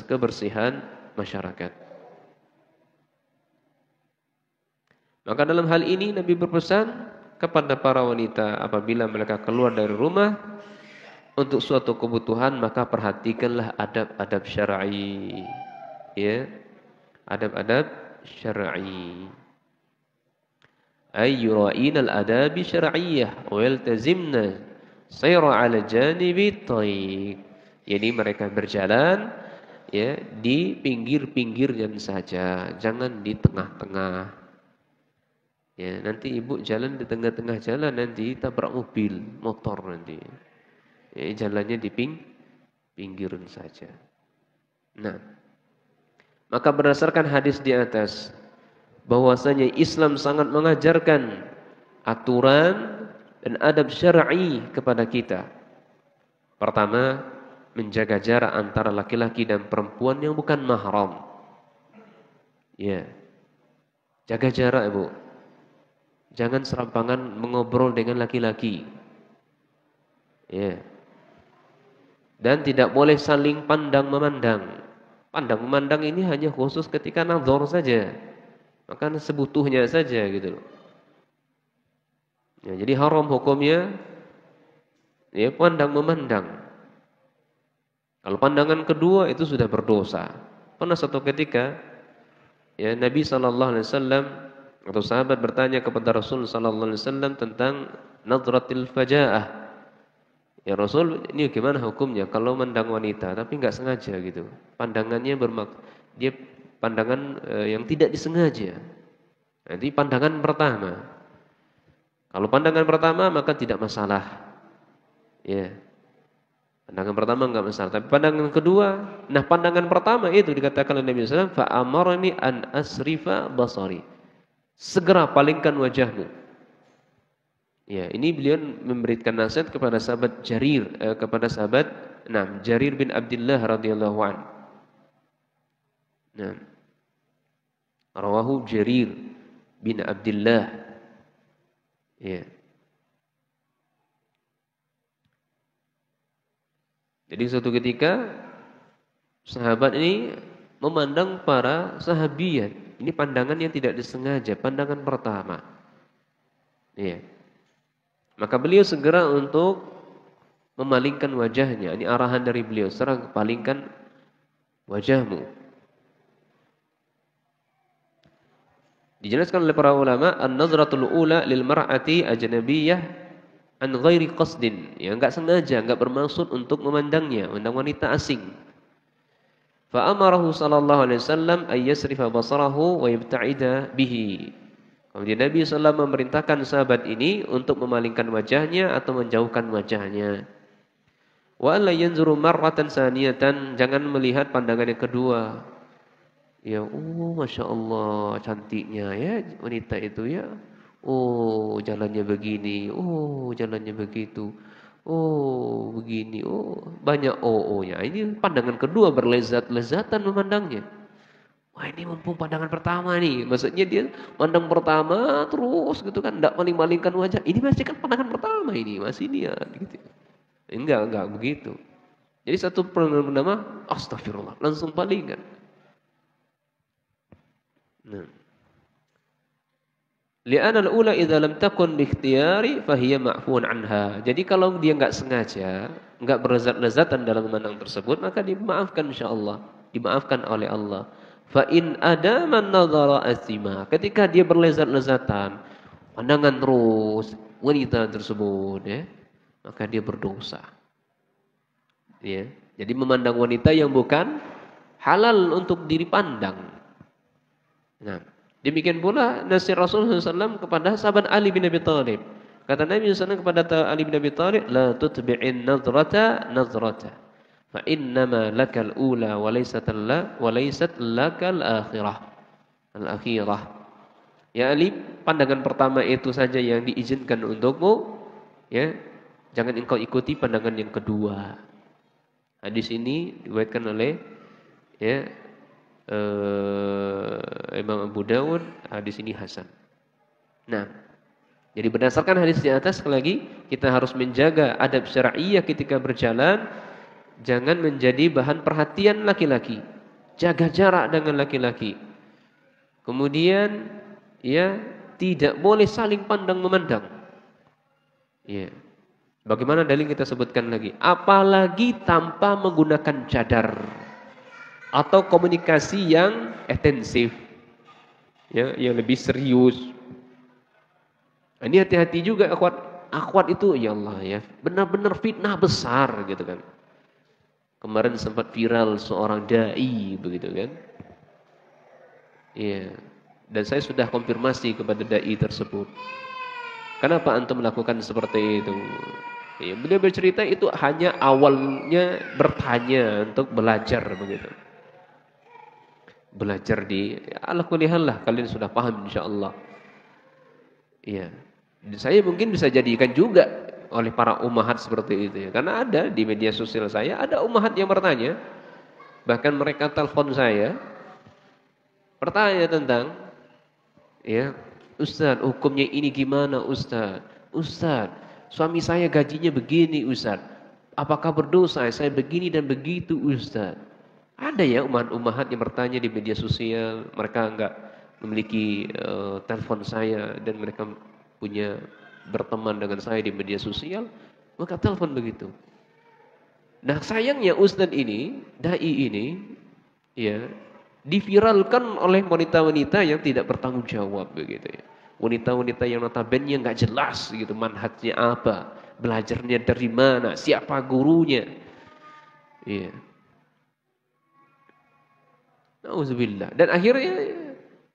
kebersihan masyarakat. Maka dalam hal ini Nabi berpesan kepada para wanita apabila mereka keluar dari rumah untuk suatu kebutuhan, maka perhatikanlah adab-adab syar'i. Ya, adab-adab syar'i. Ay yura'inal adabi syar'iyyah wa yaltazimna sayra 'ala janibi thariq. Jadi mereka berjalan ya di pinggir-pinggirnya saja, jangan di tengah-tengah. Ya, nanti ibu jalan di tengah-tengah jalan nanti tabrak mobil, motor nanti. Ya, jalannya di pinggiran saja. Nah, maka berdasarkan hadis di atas bahwasanya Islam sangat mengajarkan aturan dan adab syar'i kepada kita. Pertama, menjaga jarak antara laki-laki dan perempuan yang bukan mahram. Ya. Jaga jarak, Ibu. Jangan serampangan mengobrol dengan laki-laki. Ya. Dan tidak boleh saling pandang memandang. Pandang memandang ini hanya khusus ketika nazar saja. Maka sebutuhnya saja gitu loh. Ya, jadi haram hukumnya ya pandang memandang. Kalau pandangan kedua itu sudah berdosa. Pernah satu ketika ya Nabi sallallahu alaihi wasallam atau sahabat bertanya kepada Rasul sallallahu alaihi wasallam tentang nadratil fajaah. Ya Rasul, ini gimana hukumnya kalau mandang wanita tapi enggak sengaja gitu. Pandangannya dia pandangan yang tidak disengaja. Nanti pandangan pertama. Kalau pandangan pertama maka tidak masalah. Ya. Pandangan pertama enggak masalah, tapi pandangan kedua, nah pandangan pertama itu dikatakan oleh Nabi sallallahu alaihi wasallam fa amarni an asrifa basari. Segera palingkan wajahmu. Ya, ini beliau memberikan nasihat kepada sahabat Jarir bin Abdullah radhiyallahu an. Nah, rawahu Jarir bin Abdullah. Ya. Jadi suatu ketika sahabat ini memandang para sahabiat. Ini pandangan yang tidak disengaja, pandangan pertama. Iya. Maka beliau segera untuk memalingkan wajahnya. Ini arahan dari beliau, serang palingkan wajahmu. Dijelaskan oleh para ulama, an-nazratul ula lil mar'ati ajnabiyyah an ghairi qasdin. Ya enggak sengaja, enggak bermaksud untuk memandangnya, memandang wanita asing. Fa amarahu sallallahu alaihi wasallam ay yasrifa basarahu wa yabta'ida bihi. Kemudian Nabi SAW memerintahkan sahabat ini untuk memalingkan wajahnya atau menjauhkan wajahnya. Wa alla yanzuru marratan saniyatan, jangan melihat pandangan yang kedua. Ya, Masya Allah cantiknya ya wanita itu ya. Oh, jalannya begini. Oh, jalannya begitu. Oh, begini. Oh, banyak oh-nya. Ini pandangan kedua berlezat-lezatan memandangnya. Wah, ini mumpung pandangan pertama nih. Maksudnya dia pandang pertama terus gitu kan, enggak maling-malingkan wajah. Ini masih kan pandangan pertama ini, masih niat gitu. Enggak begitu. Jadi satu pertama, astagfirullah, langsung palingkan. Nah. Li'anna al-ula idza lam takun bi ikhtiyari fa hiya ma'fuun anha. Jadi kalau dia enggak sengaja, enggak berlezat-lezatan dalam memandang tersebut, maka dimaafkan insyaallah, dimaafkan oleh Allah. Fa in adama an-nadhara asima. Ketika dia berlezat-lezatan, pandangan terus wanita tersebut ya, maka dia berdosa. Ya. Jadi memandang wanita yang bukan halal untuk dipandang. Nah, demikian pula nasihat Rasulullah SAW kepada sahabat Ali bin Abi Thalib. Kata Nabi SAW kepada Ali bin Abi Thalib, la tutbi'in nadrata nadrata. Fa innama lakal ula wa laysat lakal akhirah. Al-akhirah. Ya Ali, pandangan pertama itu saja yang diizinkan untukmu, ya. Jangan engkau ikuti pandangan yang kedua. Hadis ini diriwayatkan oleh ya Imam Abu Dawud, hadis ini hasan. Nah, jadi berdasarkan hadis di atas sekali lagi kita harus menjaga adab syar'iyyah ketika berjalan. Jangan menjadi bahan perhatian laki-laki. Jaga jarak dengan laki-laki. Kemudian ya tidak boleh saling pandang memandang. Ya. Bagaimana dalil kita sebutkan lagi? Apalagi tanpa menggunakan cadar atau komunikasi yang intensif. Ya, yang lebih serius. Ini hati-hati juga akhwat itu ya Allah ya. Benar-benar fitnah besar gitu kan. Kemarin sempat viral seorang dai begitu kan. Iya. Dan saya sudah konfirmasi kepada dai tersebut. Kenapa antum melakukan seperti itu? Ya, beliau bercerita itu hanya awalnya bertanya untuk belajar begitu. Belajar di ala kulli hal lah kalian sudah paham insyaallah. Iya. Saya mungkin bisa jadikan juga oleh para ummahat seperti itu ya. Karena ada di media sosial saya ada ummahat yang bertanya, bahkan mereka telepon saya bertanya tentang ya, Ustaz, hukumnya ini gimana Ustaz? Ustaz, suami saya gajinya begini Ustaz. apakah berdosa saya begini dan begitu Ustaz? Ada ya umat-umahat yang bertanya di media sosial, mereka enggak memiliki telepon saya dan mereka punya berteman dengan saya di media sosial, maka telepon begitu. Nah sayangnya Ustaz ini, dai ini, ya diviralkan oleh wanita-wanita yang tidak bertanggung jawab begitu ya. Wanita-wanita yang notabene nggak jelas gitu manhajnya apa, belajarnya dari mana, siapa gurunya. Iya. Nauzubillah. Dan akhirnya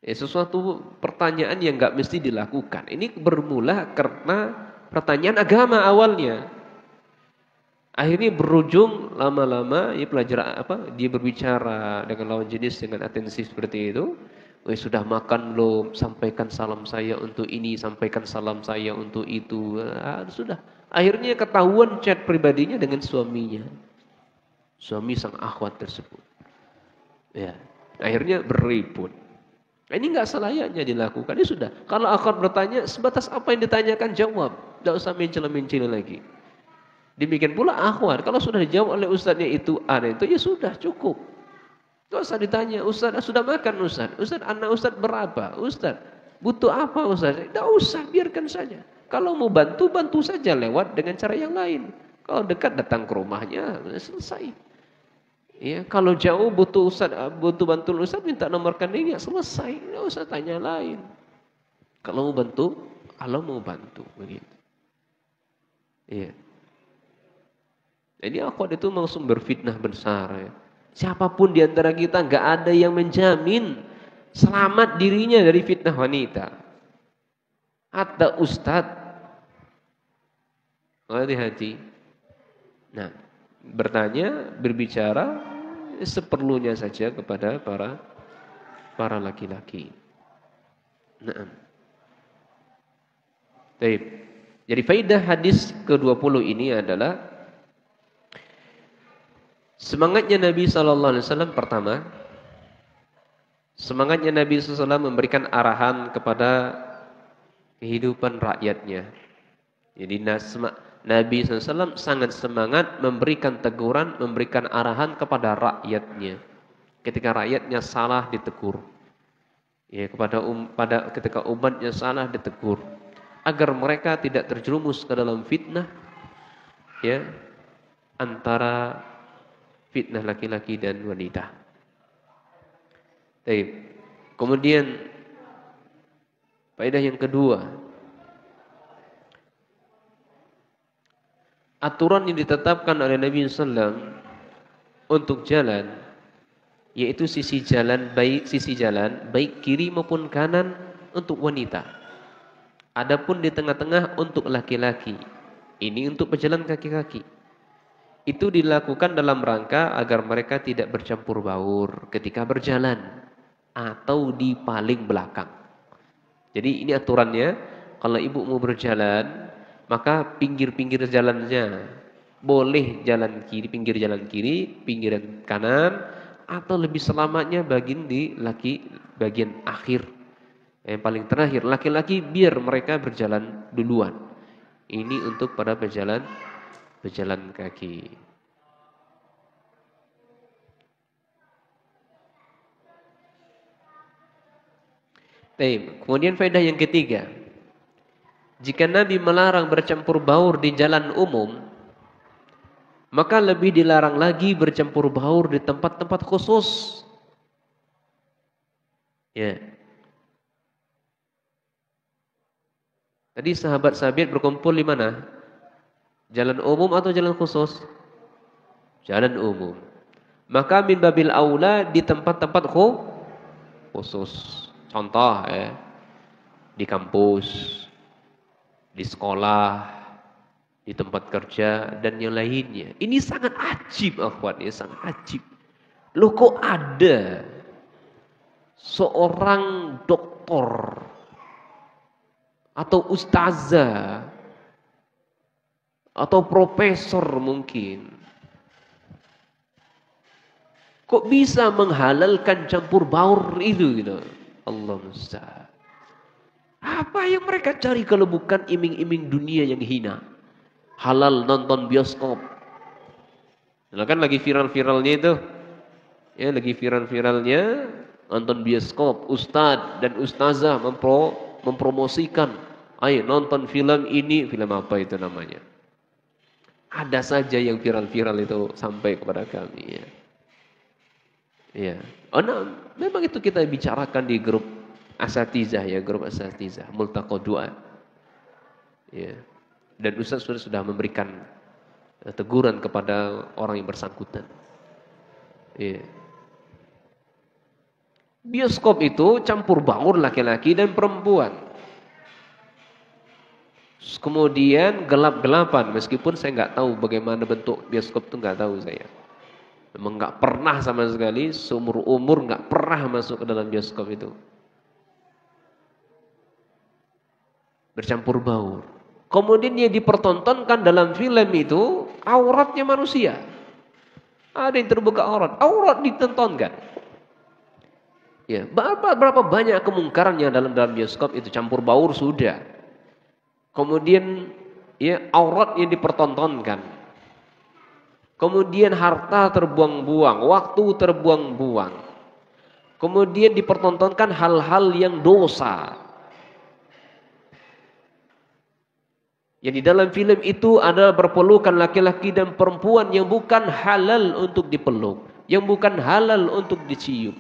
sesuatu pertanyaan yang nggak mesti dilakukan. Ini bermula karena pertanyaan agama awalnya. Akhirnya berujung lama-lama ya pelajar dia berbicara dengan lawan jenis dengan atensif seperti itu. Sudah makan belum? Sampaikan salam saya untuk ini, sampaikan salam saya untuk itu. Sudah. Akhirnya ketahuan chat pribadinya dengan suaminya. Suami sang akhwat tersebut. Ya. Akhirnya beribut. Ini enggak selayaknya dilakukan. Ini sudah. Kalau akhwat bertanya, sebatas apa yang ditanyakan jawab. Enggak usah mencela-mencela lagi. Demikian pula akhwat, kalau sudah dijawab oleh ustaznya itu itu ya sudah cukup. Tidak usah ditanya, ustaz sudah makan ustaz? Ustaz anak ustaz berapa? Ustaz butuh apa ustaz? Tidak usah, biarkan saja. Kalau mau bantu, bantu saja lewat dengan cara yang lain. Kalau dekat datang ke rumahnya, selesai. Ya, kalau jauh butuh bantu ustaz minta nomor rekeningnya, selesai. Tidak usah tanya lain. Kalau mau bantu begitu. Iya. Jadi akhwat itu memang sumber fitnah besar ya. Siapapun di antara kita enggak ada yang menjamin selamat dirinya dari fitnah wanita. Hatta ustaz. Hati-hati. Nah, berbicara seperlunya saja kepada para laki-laki. Nah. Baik. Jadi faedah hadis ke-20 ini adalah semangatnya Nabi SAW pertama, semangatnya Nabi SAW memberikan arahan kepada kehidupan rakyatnya. Jadi Nabi SAW sangat semangat memberikan teguran, memberikan arahan kepada rakyatnya. Ketika rakyatnya salah ditegur. Ya, ketika umatnya salah ditegur. Agar mereka tidak terjerumus ke dalam fitnah ya antara fitnah laki-laki dan wanita. Baik. Kemudian faedah yang kedua, aturan yang ditetapkan oleh Nabi SAW untuk jalan, yaitu sisi jalan baik kiri maupun kanan untuk wanita. Adapun di tengah-tengah untuk laki-laki. Ini untuk pejalan kaki-kaki. Itu dilakukan dalam rangka agar mereka tidak bercampur baur ketika berjalan atau di paling belakang. Jadi ini aturannya, kalau ibu mau berjalan, maka pinggir-pinggir jalannya boleh jalan kiri, pinggir jalan kiri, pinggiran kanan, atau lebih selamatnya bagian akhir. Yang paling terakhir, laki-laki biar mereka berjalan duluan. Ini untuk para pejalan kaki. Baik, kemudian faedah yang ketiga. Jika Nabi melarang bercampur baur di jalan umum, maka lebih dilarang lagi bercampur baur di tempat-tempat khusus. Ya. Tadi sahabat-sahabat berkumpul di mana? Jalan umum atau jalan khusus? Jalan umum. Maka min babil aula di tempat-tempat khusus. Contoh ya, di kampus, di sekolah, di tempat kerja dan yang lainnya. Ini sangat ajib akhwat, ya sangat ajib. Loh kok ada seorang doktor atau ustazah atau profesor mungkin kok bisa menghalalkan campur baur itu gitu. Allah musta'an. Apa yang mereka cari kalau bukan iming-iming dunia yang hina? Halal nonton bioskop, Nah, kan lagi viral-viralnya itu, ya lagi viral-viralnya nonton bioskop, ustadz dan ustazah mempromosikan, ayo nonton film ini, film apa itu namanya? Ada saja yang viral-viral itu sampai kepada kami ya. Iya. Oh, nah, memang itu kita bicarakan di grup asatizah ya, grup asatizah, multaqa doa. Ya. Dan Ustaz sudah memberikan teguran kepada orang yang bersangkutan. Iya. Bioskop itu campur baur laki-laki dan perempuan. Kemudian gelap-gelapan, meskipun saya nggak tahu bagaimana bentuk bioskop itu, nggak tahu saya. Memang nggak pernah sama sekali, seumur umur nggak pernah masuk ke dalam bioskop itu. Bercampur baur. Kemudian dia dipertontonkan dalam film itu auratnya manusia. Ada yang terbuka aurat ditontonkan. Ya, berapa banyak kemungkaran yang dalam bioskop itu, campur baur sudah. Kemudian ya aurat yang dipertontonkan. Kemudian harta terbuang-buang, waktu terbuang-buang. Kemudian dipertontonkan hal-hal yang dosa. Yang di dalam film itu adalah berpelukan laki-laki dan perempuan yang bukan halal untuk dipeluk, yang bukan halal untuk dicium.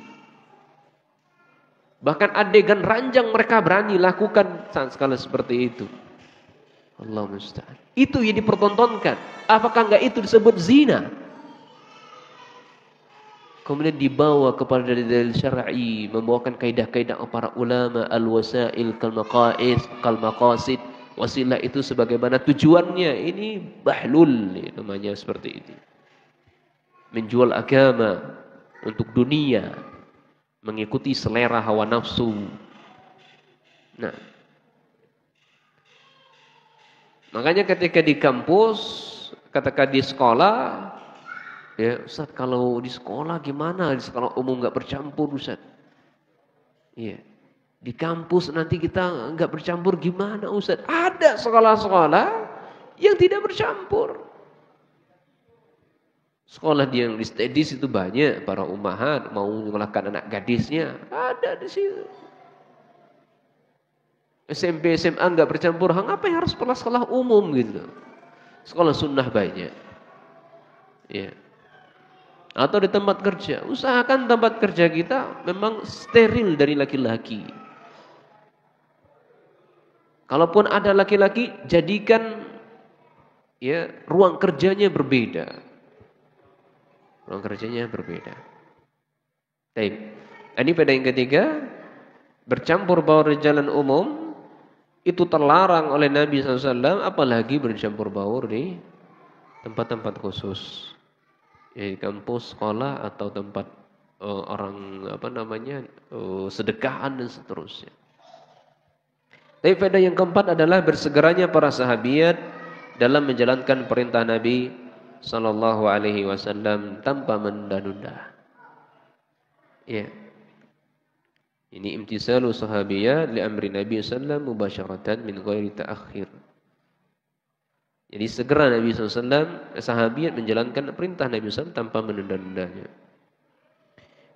Bahkan adegan ranjang mereka berani lakukan sekali seperti itu. Allah musta'an. Itu yang dipertontonkan. Apakah enggak itu disebut zina? Kemudian dibawa kepada dalil syar'i, membawakan kaidah-kaidah para ulama, al-wasail kal-maqasid. Wasilah itu sebagaimana tujuannya. Ini bahlul namanya, seperti itu. Menjual agama untuk dunia, mengikuti selera hawa nafsu. Nah, makanya ketika di kampus, katakan di sekolah, ya Ustaz, kalau di sekolah gimana? Di sekolah umum nggak bercampur Ustaz. Iya. Di kampus nanti kita nggak bercampur gimana Ustaz? Ada sekolah-sekolah yang tidak bercampur. Sekolah yang di stedis itu banyak, para ummahat mau menyekolahkan anak gadisnya, ada di situ. SMP, SMA nggak bercampur, apa yang harus sekolah-sekolah umum gitu? Sekolah sunnah banyak. Ya. Atau di tempat kerja, usahakan tempat kerja kita memang steril dari laki-laki. Kalaupun ada laki-laki, jadikan ya ruang kerjanya berbeda. Ruang kerjanya berbeda. Baik. Ini pada yang ketiga, bercampur baur di jalan umum itu terlarang oleh Nabi SAW, apalagi bercampur baur di tempat-tempat khusus. Ya, di kampus, sekolah, atau tempat orang sedekahan dan seterusnya. Tapi faedah yang keempat adalah bersegeranya para sahabiat dalam menjalankan perintah Nabi sallallahu alaihi wasallam tanpa menunda-nunda. Ya. Ini imtisalu sahabiyat li amri Nabi sallallahu mubasyaratan min ghairi ta'akhir. Jadi segera Nabi SAW, sahabiat menjalankan perintah Nabi SAW tanpa menunda-nundanya.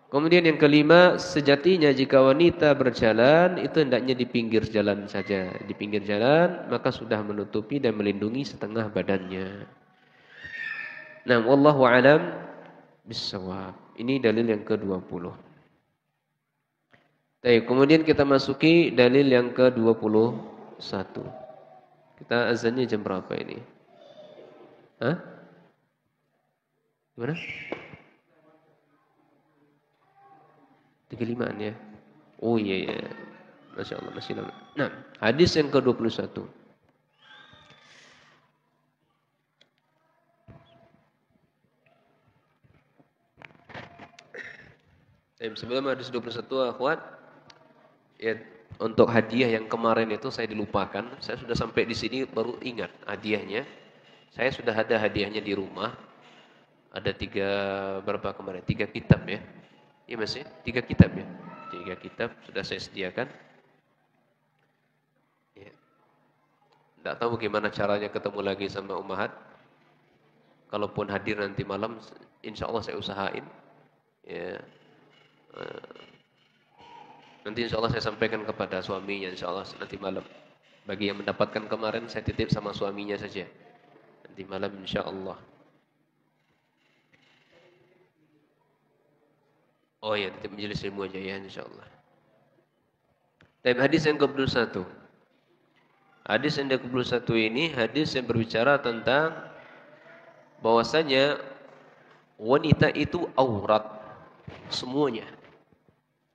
Kemudian yang kelima, sejatinya jika wanita berjalan itu hendaknya di pinggir jalan saja. Di pinggir jalan maka sudah menutupi dan melindungi setengah badannya. Nah, wallahu a'lam bissawab. Ini dalil yang ke-20. Baik, kemudian kita masuki dalil yang ke-21. Kita azannya jam berapa ini? Hah? Gimana? 35-an ya. Oh iya ya. Masya Allah, masih lama. Nah, hadis yang ke-21. Sebelum hadis 21, akhwat, ya, untuk hadiah yang kemarin itu saya dilupakan. Saya sudah sampai di sini baru ingat hadiahnya. Saya sudah ada hadiahnya di rumah. Ada berapa kemarin? 3 kitab ya. Iya Mas ya? 3 kitab ya. 3 kitab sudah saya sediakan. Ya. Tidak tahu bagaimana caranya ketemu lagi sama ummahat. kalaupun hadir nanti malam, insya Allah saya usahain. Ya, nanti insya Allah saya sampaikan kepada suaminya, insya Allah nanti malam. Bagi yang mendapatkan kemarin, saya titip sama suaminya saja. Nanti malam insya Allah. Oh ya, titip majelis ilmu aja ya, insya Allah. Dan hadis yang ke-21. Hadis yang ke-21 ini hadis yang berbicara tentang bahwasanya wanita itu aurat semuanya.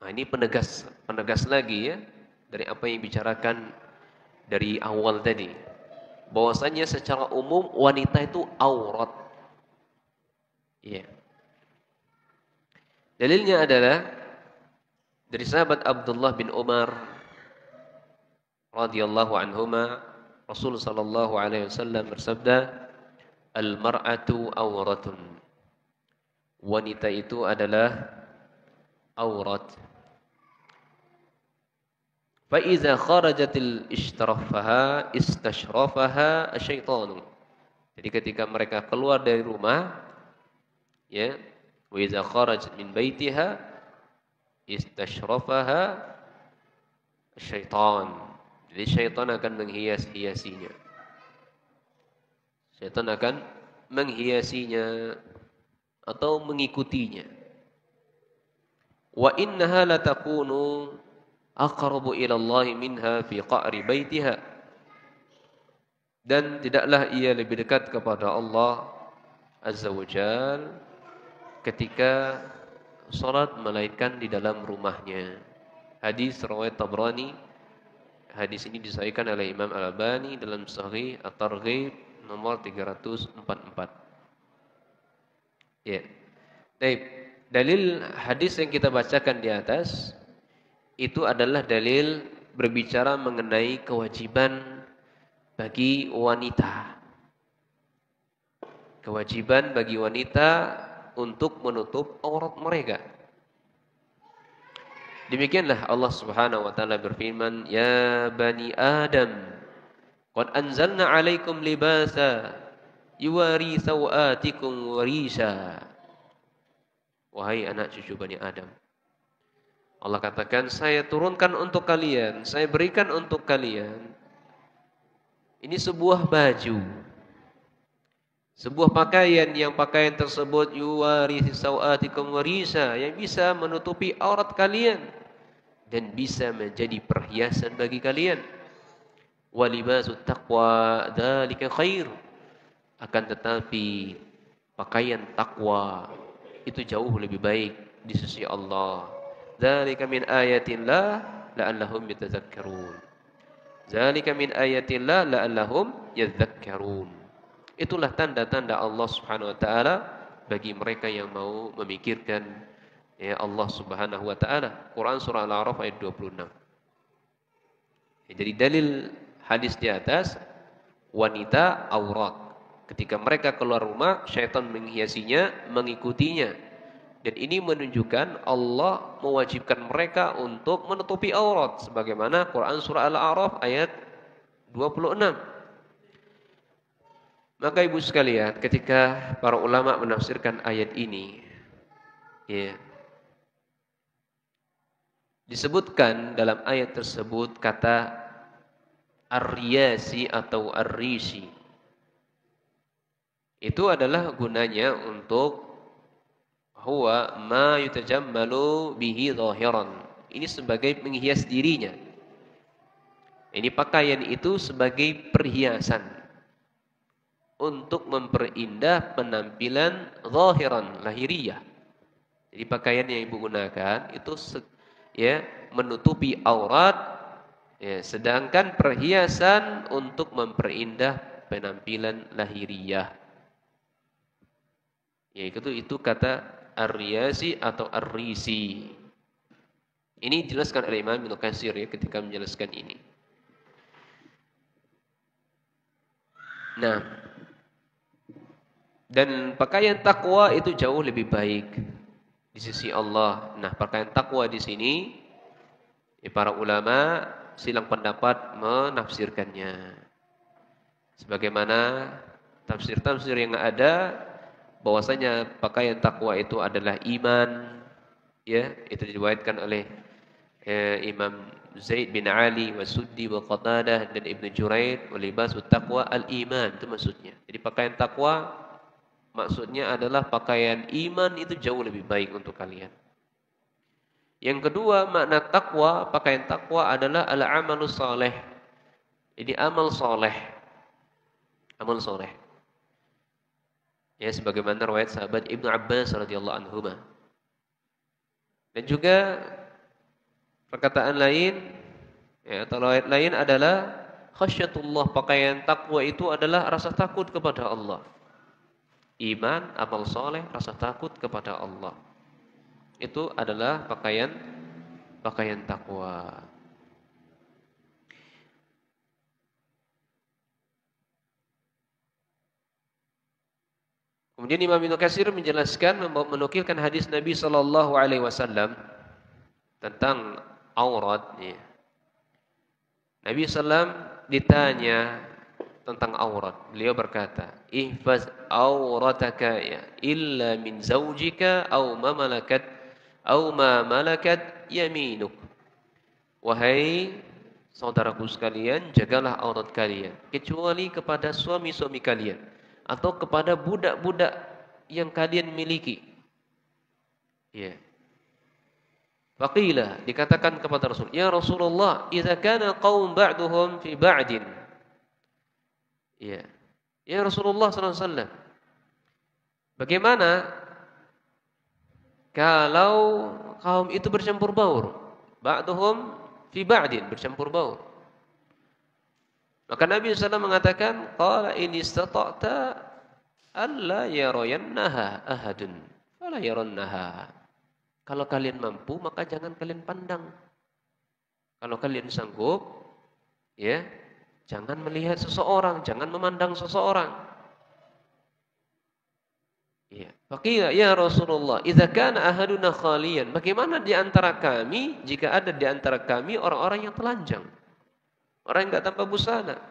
Nah, ini penegas lagi ya dari apa yang dibicarakan dari awal tadi. Bahwasanya secara umum wanita itu aurat. Iya. Dalilnya adalah dari sahabat Abdullah bin Umar radhiyallahu anhuma, Rasul sallallahu alaihi wasallam bersabda, "Al-mar'atu auratun." Wanita itu adalah aurat. Fa iza kharajatil istashrafaha asyaitanu. Jadi ketika mereka keluar dari rumah, ya, wa iza kharajat min baitiha istashrafaha asyaitan. Jadi syaitan akan menghias-hiasinya. Syaitan akan menghiasinya atau mengikutinya. Wa innaha latakunu aqrabu ila Allah minha fi qa'ri baitiha. Dan tidaklah ia lebih dekat kepada Allah Azza wa Jal ketika salat melainkan di dalam rumahnya. Hadis riwayat Tabrani. Hadis ini disahihkan oleh Imam Al-Albani dalam Sahih At-Targhib nomor 344. Ya. Baik. Dalil hadis yang kita bacakan di atas itu adalah dalil berbicara mengenai kewajiban bagi wanita. Kewajiban bagi wanita untuk menutup aurat mereka. Demikianlah Allah Subhanahu wa taala berfirman, "Ya bani Adam, qad anzalna 'alaikum libasa yuwari sawatikum wa risha." Wahai anak cucu Bani Adam, Allah katakan, saya turunkan untuk kalian, saya berikan untuk kalian ini sebuah baju, sebuah pakaian yang pakaian tersebut yuwari sawatikum wa risha, yang bisa menutupi aurat kalian dan bisa menjadi perhiasan bagi kalian. Wa libasut taqwa dzalika khair. Akan tetapi pakaian takwa itu jauh lebih baik di sisi Allah. Dzalika min ayatillah la'allahum yatadzakkarun. Dzalika min ayatillah la'allahum yadzakkarun. Itulah tanda-tanda Allah Subhanahu wa taala bagi mereka yang mau memikirkan ya Allah Subhanahu wa taala. Quran surah Al-A'raf ayat 26. Ya, jadi dalil hadis di atas, wanita aurat. Ketika mereka keluar rumah, syaitan menghiasinya, mengikutinya. Dan ini menunjukkan Allah mewajibkan mereka untuk menutupi aurat. Sebagaimana Quran surah Al-A'raf ayat 26. Maka ibu sekalian, ketika para ulama menafsirkan ayat ini, ya, disebutkan dalam ayat tersebut kata ar-riyasi atau ar-rishi. Itu adalah gunanya untuk huwa ma yutajammalu bihi zahiran. Ini sebagai menghias dirinya. Ini pakaian itu sebagai perhiasan untuk memperindah penampilan zahiran, lahiriah. Jadi pakaian yang ibu gunakan itu ya menutupi aurat, ya, sedangkan perhiasan untuk memperindah penampilan lahiriah. Yaitu itu kata ar-riyasi atau ar-risi. Ini dijelaskan oleh Imam Ibnu Katsir ya ketika menjelaskan ini. Nah, dan pakaian takwa itu jauh lebih baik di sisi Allah. Nah, pakaian takwa di sini para ulama silang pendapat menafsirkannya. Sebagaimana Tafsir-tafsir yang ada bahwasanya pakaian takwa itu adalah iman, ya, itu diriwayatkan oleh Imam Zaid bin Ali wa Suddi wa Qatadah dan Ibnu Juraid, wa libasut taqwa al-iman, itu maksudnya. Jadi pakaian takwa maksudnya adalah pakaian iman itu jauh lebih baik untuk kalian. Yang kedua, makna takwa, pakaian takwa adalah al-amalus saleh. Jadi amal soleh. Amal soleh. Ya, sebagaimana riwayat sahabat Ibnu Abbas radhiyallahu anhuma. Dan juga perkataan lain, ya, atau riwayat lain adalah khasyatullah, pakaian takwa itu adalah rasa takut kepada Allah. Iman, amal soleh, rasa takut kepada Allah. Itu adalah pakaian takwa. Kemudian Imam Ibnu Katsir menjelaskan, menukilkan hadis Nabi sallallahu alaihi wasallam tentang aurat, ya. Nabi sallam ditanya tentang aurat. Beliau berkata, "Ihfaz aurataka ya illa min zaujika aw ma malakat yaminuk." Wahai saudaraku sekalian, jagalah aurat kalian kecuali kepada suami-suami kalian atau kepada budak-budak yang kalian miliki. Ya. Faqila, dikatakan kepada Rasul, "Ya Rasulullah, idza kana qaum ba'duhum fi ba'din." Ya. Ya Rasulullah sallallahu alaihi wasallam, bagaimana kalau kaum itu bercampur baur? Ba'duhum fi ba'din, bercampur baur. Maka Nabi SAW mengatakan, qala in istata'ta alla yarayannaha ahadun fala yarannaha. Kalau kalian mampu, maka jangan kalian pandang. Kalau kalian sanggup, ya, jangan melihat seseorang, jangan memandang seseorang. Ya. Faqila ya Rasulullah, idza kana ahaduna khaliyan, bagaimana di antara kami jika ada di antara kami orang-orang yang telanjang? Orang yang enggak tanpa busana.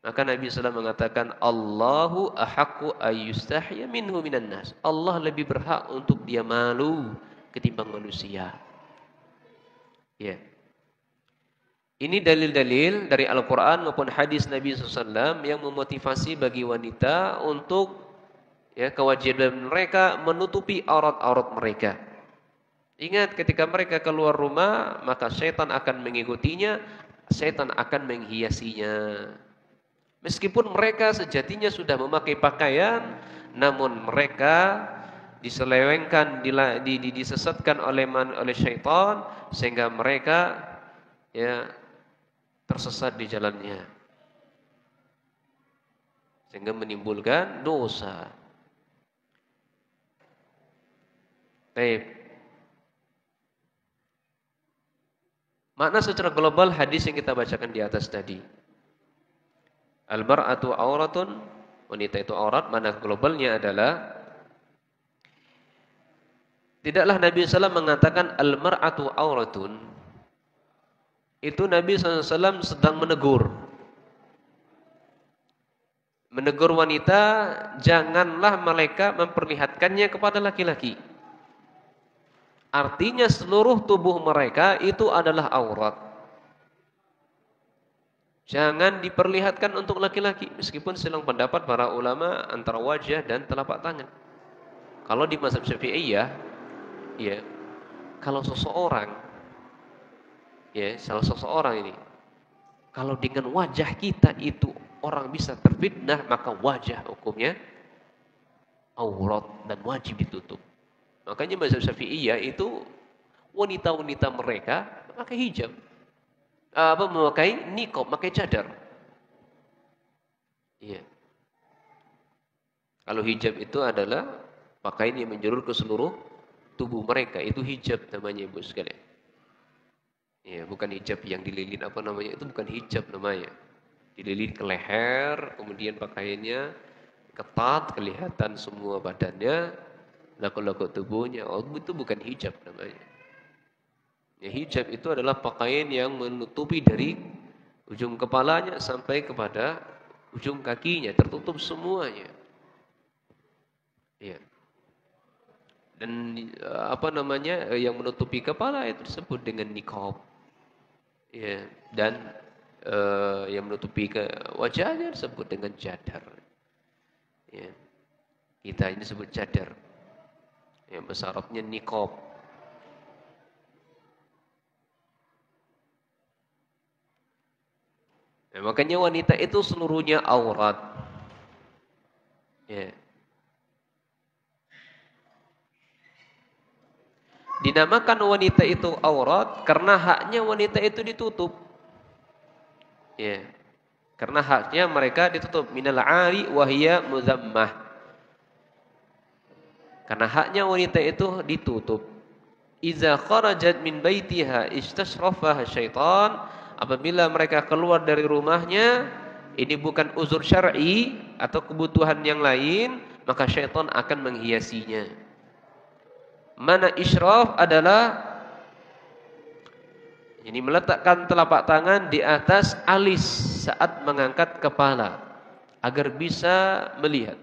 Maka Nabi SAW mengatakan, Allahu ahaqqu ayyustahya minhu minan nas. Allah lebih berhak untuk dia malu ketimbang manusia. Ya. Ini dalil-dalil dari Al-Quran maupun hadis Nabi SAW yang memotivasi bagi wanita untuk, ya, kewajiban mereka menutupi aurat-aurat mereka. Ingat, ketika mereka keluar rumah, maka syaitan akan mengikutinya, syaitan akan menghiasinya. Meskipun mereka sejatinya sudah memakai pakaian, namun mereka diselewengkan, disesatkan oleh syaitan sehingga mereka, ya, tersesat di jalannya, sehingga menimbulkan dosa. Baik. Makna secara global hadis yang kita bacakan di atas tadi. Al-mar'atu auratun, wanita itu aurat. Makna globalnya adalah, tidaklah Nabi SAW mengatakan al-mar'atu auratun. Itu Nabi SAW sedang menegur. Menegur wanita, janganlah mereka memperlihatkannya kepada laki-laki. Artinya seluruh tubuh mereka itu adalah aurat. Jangan diperlihatkan untuk laki-laki, meskipun silang pendapat para ulama antara wajah dan telapak tangan. Kalau di mazhab Syafi'iyah, ya, kalau seseorang, ya, salah seseorang ini, kalau dengan wajah kita itu orang bisa terfitnah, maka wajah hukumnya aurat dan wajib ditutup. Makanya mazhab Syafi'iyah itu wanita-wanita mereka memakai hijab, memakai niqab, memakai cadar. Iya. Kalau hijab itu adalah pakaian yang menjulur ke seluruh tubuh mereka, itu hijab namanya, Ibu sekalian. Ya, bukan hijab yang dililin apa namanya, itu bukan hijab namanya. Dililin ke leher, kemudian pakaiannya ketat, kelihatan semua badannya, laku-laku tubuhnya. Oh, itu bukan hijab namanya. Ya, hijab itu adalah pakaian yang menutupi dari ujung kepalanya sampai kepada ujung kakinya tertutup semuanya. Ya. Dan yang menutupi kepala itu disebut dengan niqab. Ya, dan yang menutupi wajahnya disebut dengan cadar. Ya. Kita ini disebut cadar. Yang bahasa Arabnya niqab. Ya, makanya wanita itu seluruhnya aurat. Ya. Dinamakan wanita itu aurat karena haknya wanita itu ditutup. Ya. Karena haknya mereka ditutup. Minal 'ari wa hiya muzammah. Karena haknya wanita itu ditutup. Iza kharajat min baitiha istashrafaha syaitan. Apabila mereka keluar dari rumahnya, ini bukan uzur syar'i atau kebutuhan yang lain, maka syaitan akan menghiasinya. Mana israf adalah ini meletakkan telapak tangan di atas alis saat mengangkat kepala agar bisa melihat.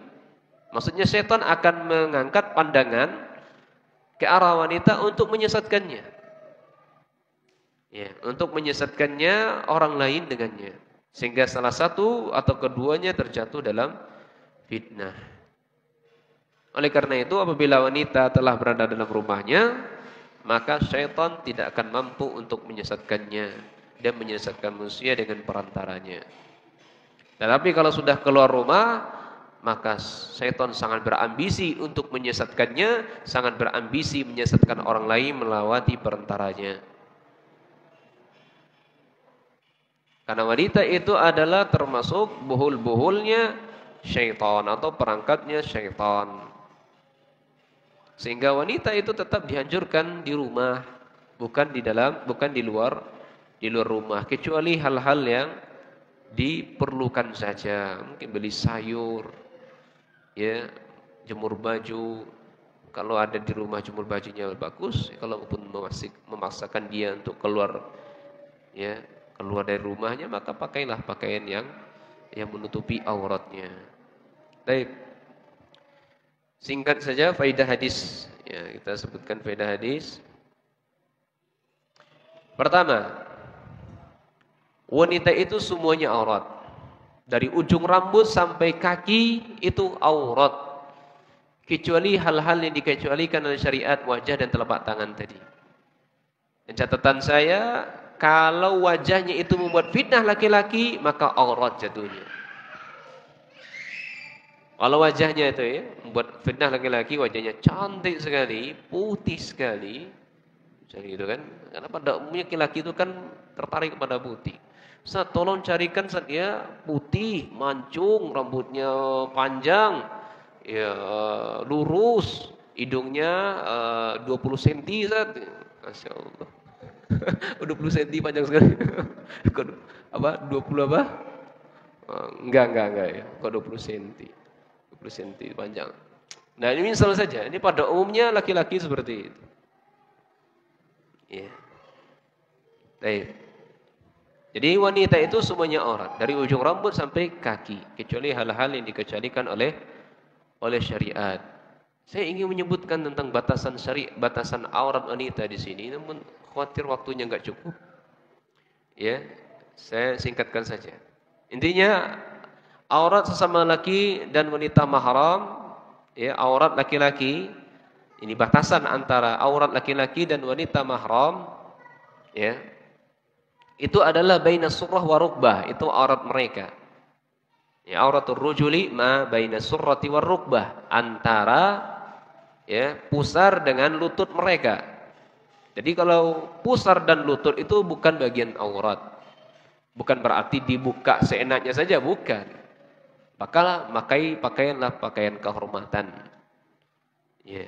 Maksudnya syaitan akan mengangkat pandangan ke arah wanita untuk menyesatkannya. Ya, untuk menyesatkannya orang lain dengannya. Sehingga salah satu atau keduanya terjatuh dalam fitnah. Oleh karena itu apabila wanita telah berada dalam rumahnya, maka syaitan tidak akan mampu untuk menyesatkannya dan menyesatkan manusia dengan perantaranya. Tetapi kalau sudah keluar rumah, maka syaitan sangat berambisi untuk menyesatkannya, sangat berambisi menyesatkan orang lain melewati perantaranya. Karena wanita itu adalah termasuk buhul-buhulnya syaitan atau perangkatnya syaitan. Sehingga wanita itu tetap dianjurkan di rumah, bukan di luar rumah, kecuali hal-hal yang diperlukan saja. Mungkin beli sayur, ya, jemur baju. Kalau ada di rumah jemur bajunya bagus, kalaupun memaksakan dia untuk keluar dari rumahnya, maka pakailah pakaian yang menutupi auratnya. Baik. Singkat saja faedah hadis. Ya, kita sebutkan faedah hadis. Pertama, wanita itu semuanya aurat. Dari ujung rambut sampai kaki itu aurat. Kecuali hal-hal yang dikecualikan oleh syariat, wajah dan telapak tangan tadi. Dan catatan saya, kalau wajahnya itu membuat fitnah laki-laki, maka aurat jatuhnya. Kalau wajahnya itu membuat fitnah laki-laki, wajahnya cantik sekali, putih sekali, misalnya gitu kan. Karena pada umumnya laki-laki itu kan tertarik kepada putih. Ustaz, tolong carikan dia putih, mancung, rambutnya panjang, ya lurus, hidungnya 20 cm, Ustaz. Masya Allah. 20 cm panjang sekali. Apa? 20 apa? Enggak ya. Kok 20 cm? 20 cm panjang. Nah, ini misal saja. Ini pada umumnya laki-laki seperti itu. Ya. Baik. Jadi wanita itu semuanya aurat, dari ujung rambut sampai kaki, kecuali hal-hal yang dikecualikan oleh syariat. Saya ingin menyebutkan tentang batasan aurat wanita di sini, namun khawatir waktunya enggak cukup. Ya, saya singkatkan saja. Intinya aurat sesama laki dan wanita mahram, ya, aurat laki-laki, ini batasan antara aurat laki-laki dan wanita mahram, ya. Itu adalah baina surrah wa rukbah, itu aurat mereka. Ya, auratul rujuli ma baina surrati war rukbah, antara pusar dengan lutut mereka. Jadi kalau pusar dan lutut itu bukan bagian aurat. Bukan berarti dibuka seenaknya saja, bukan. Pakaianlah pakaian kehormatan. Ya.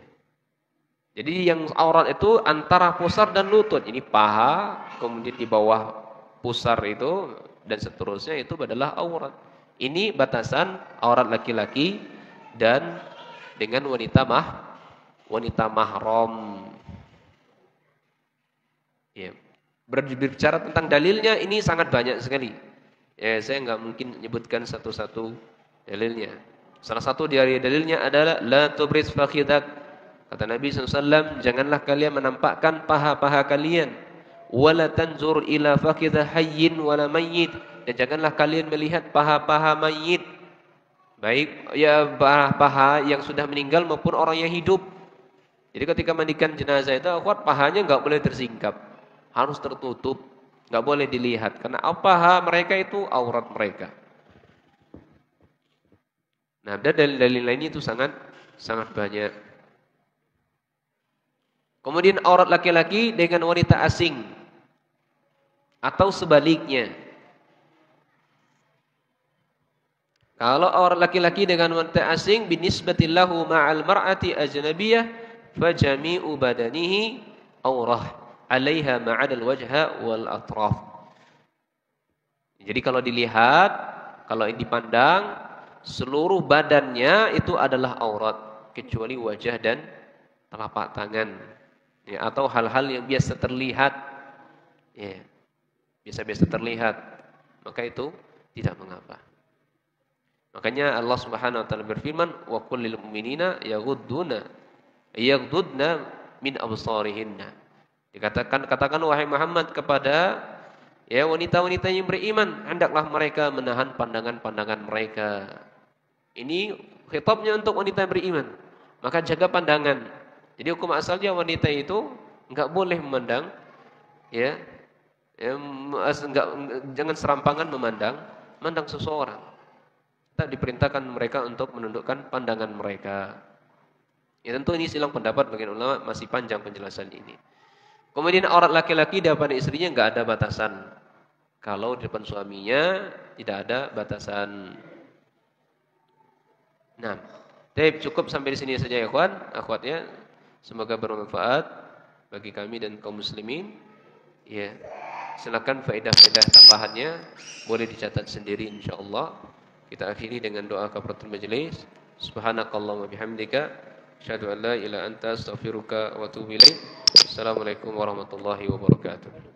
Jadi yang aurat itu antara pusar dan lutut. Ini paha, kemudian di bawah pusar itu dan seterusnya itu adalah aurat. Ini batasan aurat laki-laki dan dengan wanita mahram. Ya. Berbicara tentang dalilnya ini sangat banyak sekali. Ya, saya nggak mungkin menyebutkan satu-satu dalilnya. Salah satu dari dalilnya adalah la tubris fakhidak. Kata Nabi SAW, janganlah kalian menampakkan paha-paha kalian. Wala tanzur ila fakhidah hayyin wala mayyit. Dan janganlah kalian melihat paha-paha mayit. Baik ya paha yang sudah meninggal maupun orang yang hidup. Jadi ketika mandikan jenazah itu, akhwat, pahanya nggak boleh tersingkap, harus tertutup, nggak boleh dilihat karena paha mereka itu aurat mereka. Nah, ada dalil-dalil lainnya itu sangat banyak. Kemudian aurat laki-laki dengan wanita asing atau sebaliknya. Kalau aurat laki-laki dengan wanita asing binisbatillahu ma'al mar'ati ajnabiyah fajami'u badanihi aurah 'alaiha ma'adal wajha wal atraf. Jadi kalau dilihat, kalau dipandang, seluruh badannya itu adalah aurat kecuali wajah dan telapak tangan. Ya, atau hal-hal yang biasa terlihat. Ya, biasa-biasa terlihat. Maka itu tidak mengapa. Makanya Allah Subhanahu wa taala berfirman, "Wa qul lil mu'minina yaghudduna min absarihinna." Katakan wahai Muhammad kepada ya wanita-wanita yang beriman, hendaklah mereka menahan pandangan-pandangan mereka. Ini khitabnya untuk wanita yang beriman. Maka jaga pandangan. Jadi hukum asalnya wanita itu enggak boleh memandang ya, jangan serampangan memandang seseorang. Tak diperintahkan mereka untuk menundukkan pandangan mereka. Ya tentu ini silang pendapat bagi ulama, masih panjang penjelasan ini. Kemudian aurat laki-laki di hadapan istrinya enggak ada batasan. Kalau di depan suaminya tidak ada batasan. Nah, cukup sampai di sini saja ya ikhwan, akhwat ya. Semoga bermanfaat bagi kami dan kaum muslimin. Ya. Silakan faedah-faedah tambahannya boleh dicatat sendiri insyaallah. Kita akhiri dengan doa kafaratul majelis. Subhanakallahumma bihamdika asyhadu an la ilaha illa anta astaghfiruka wa atubu ilaik. Assalamualaikum warahmatullahi wabarakatuh.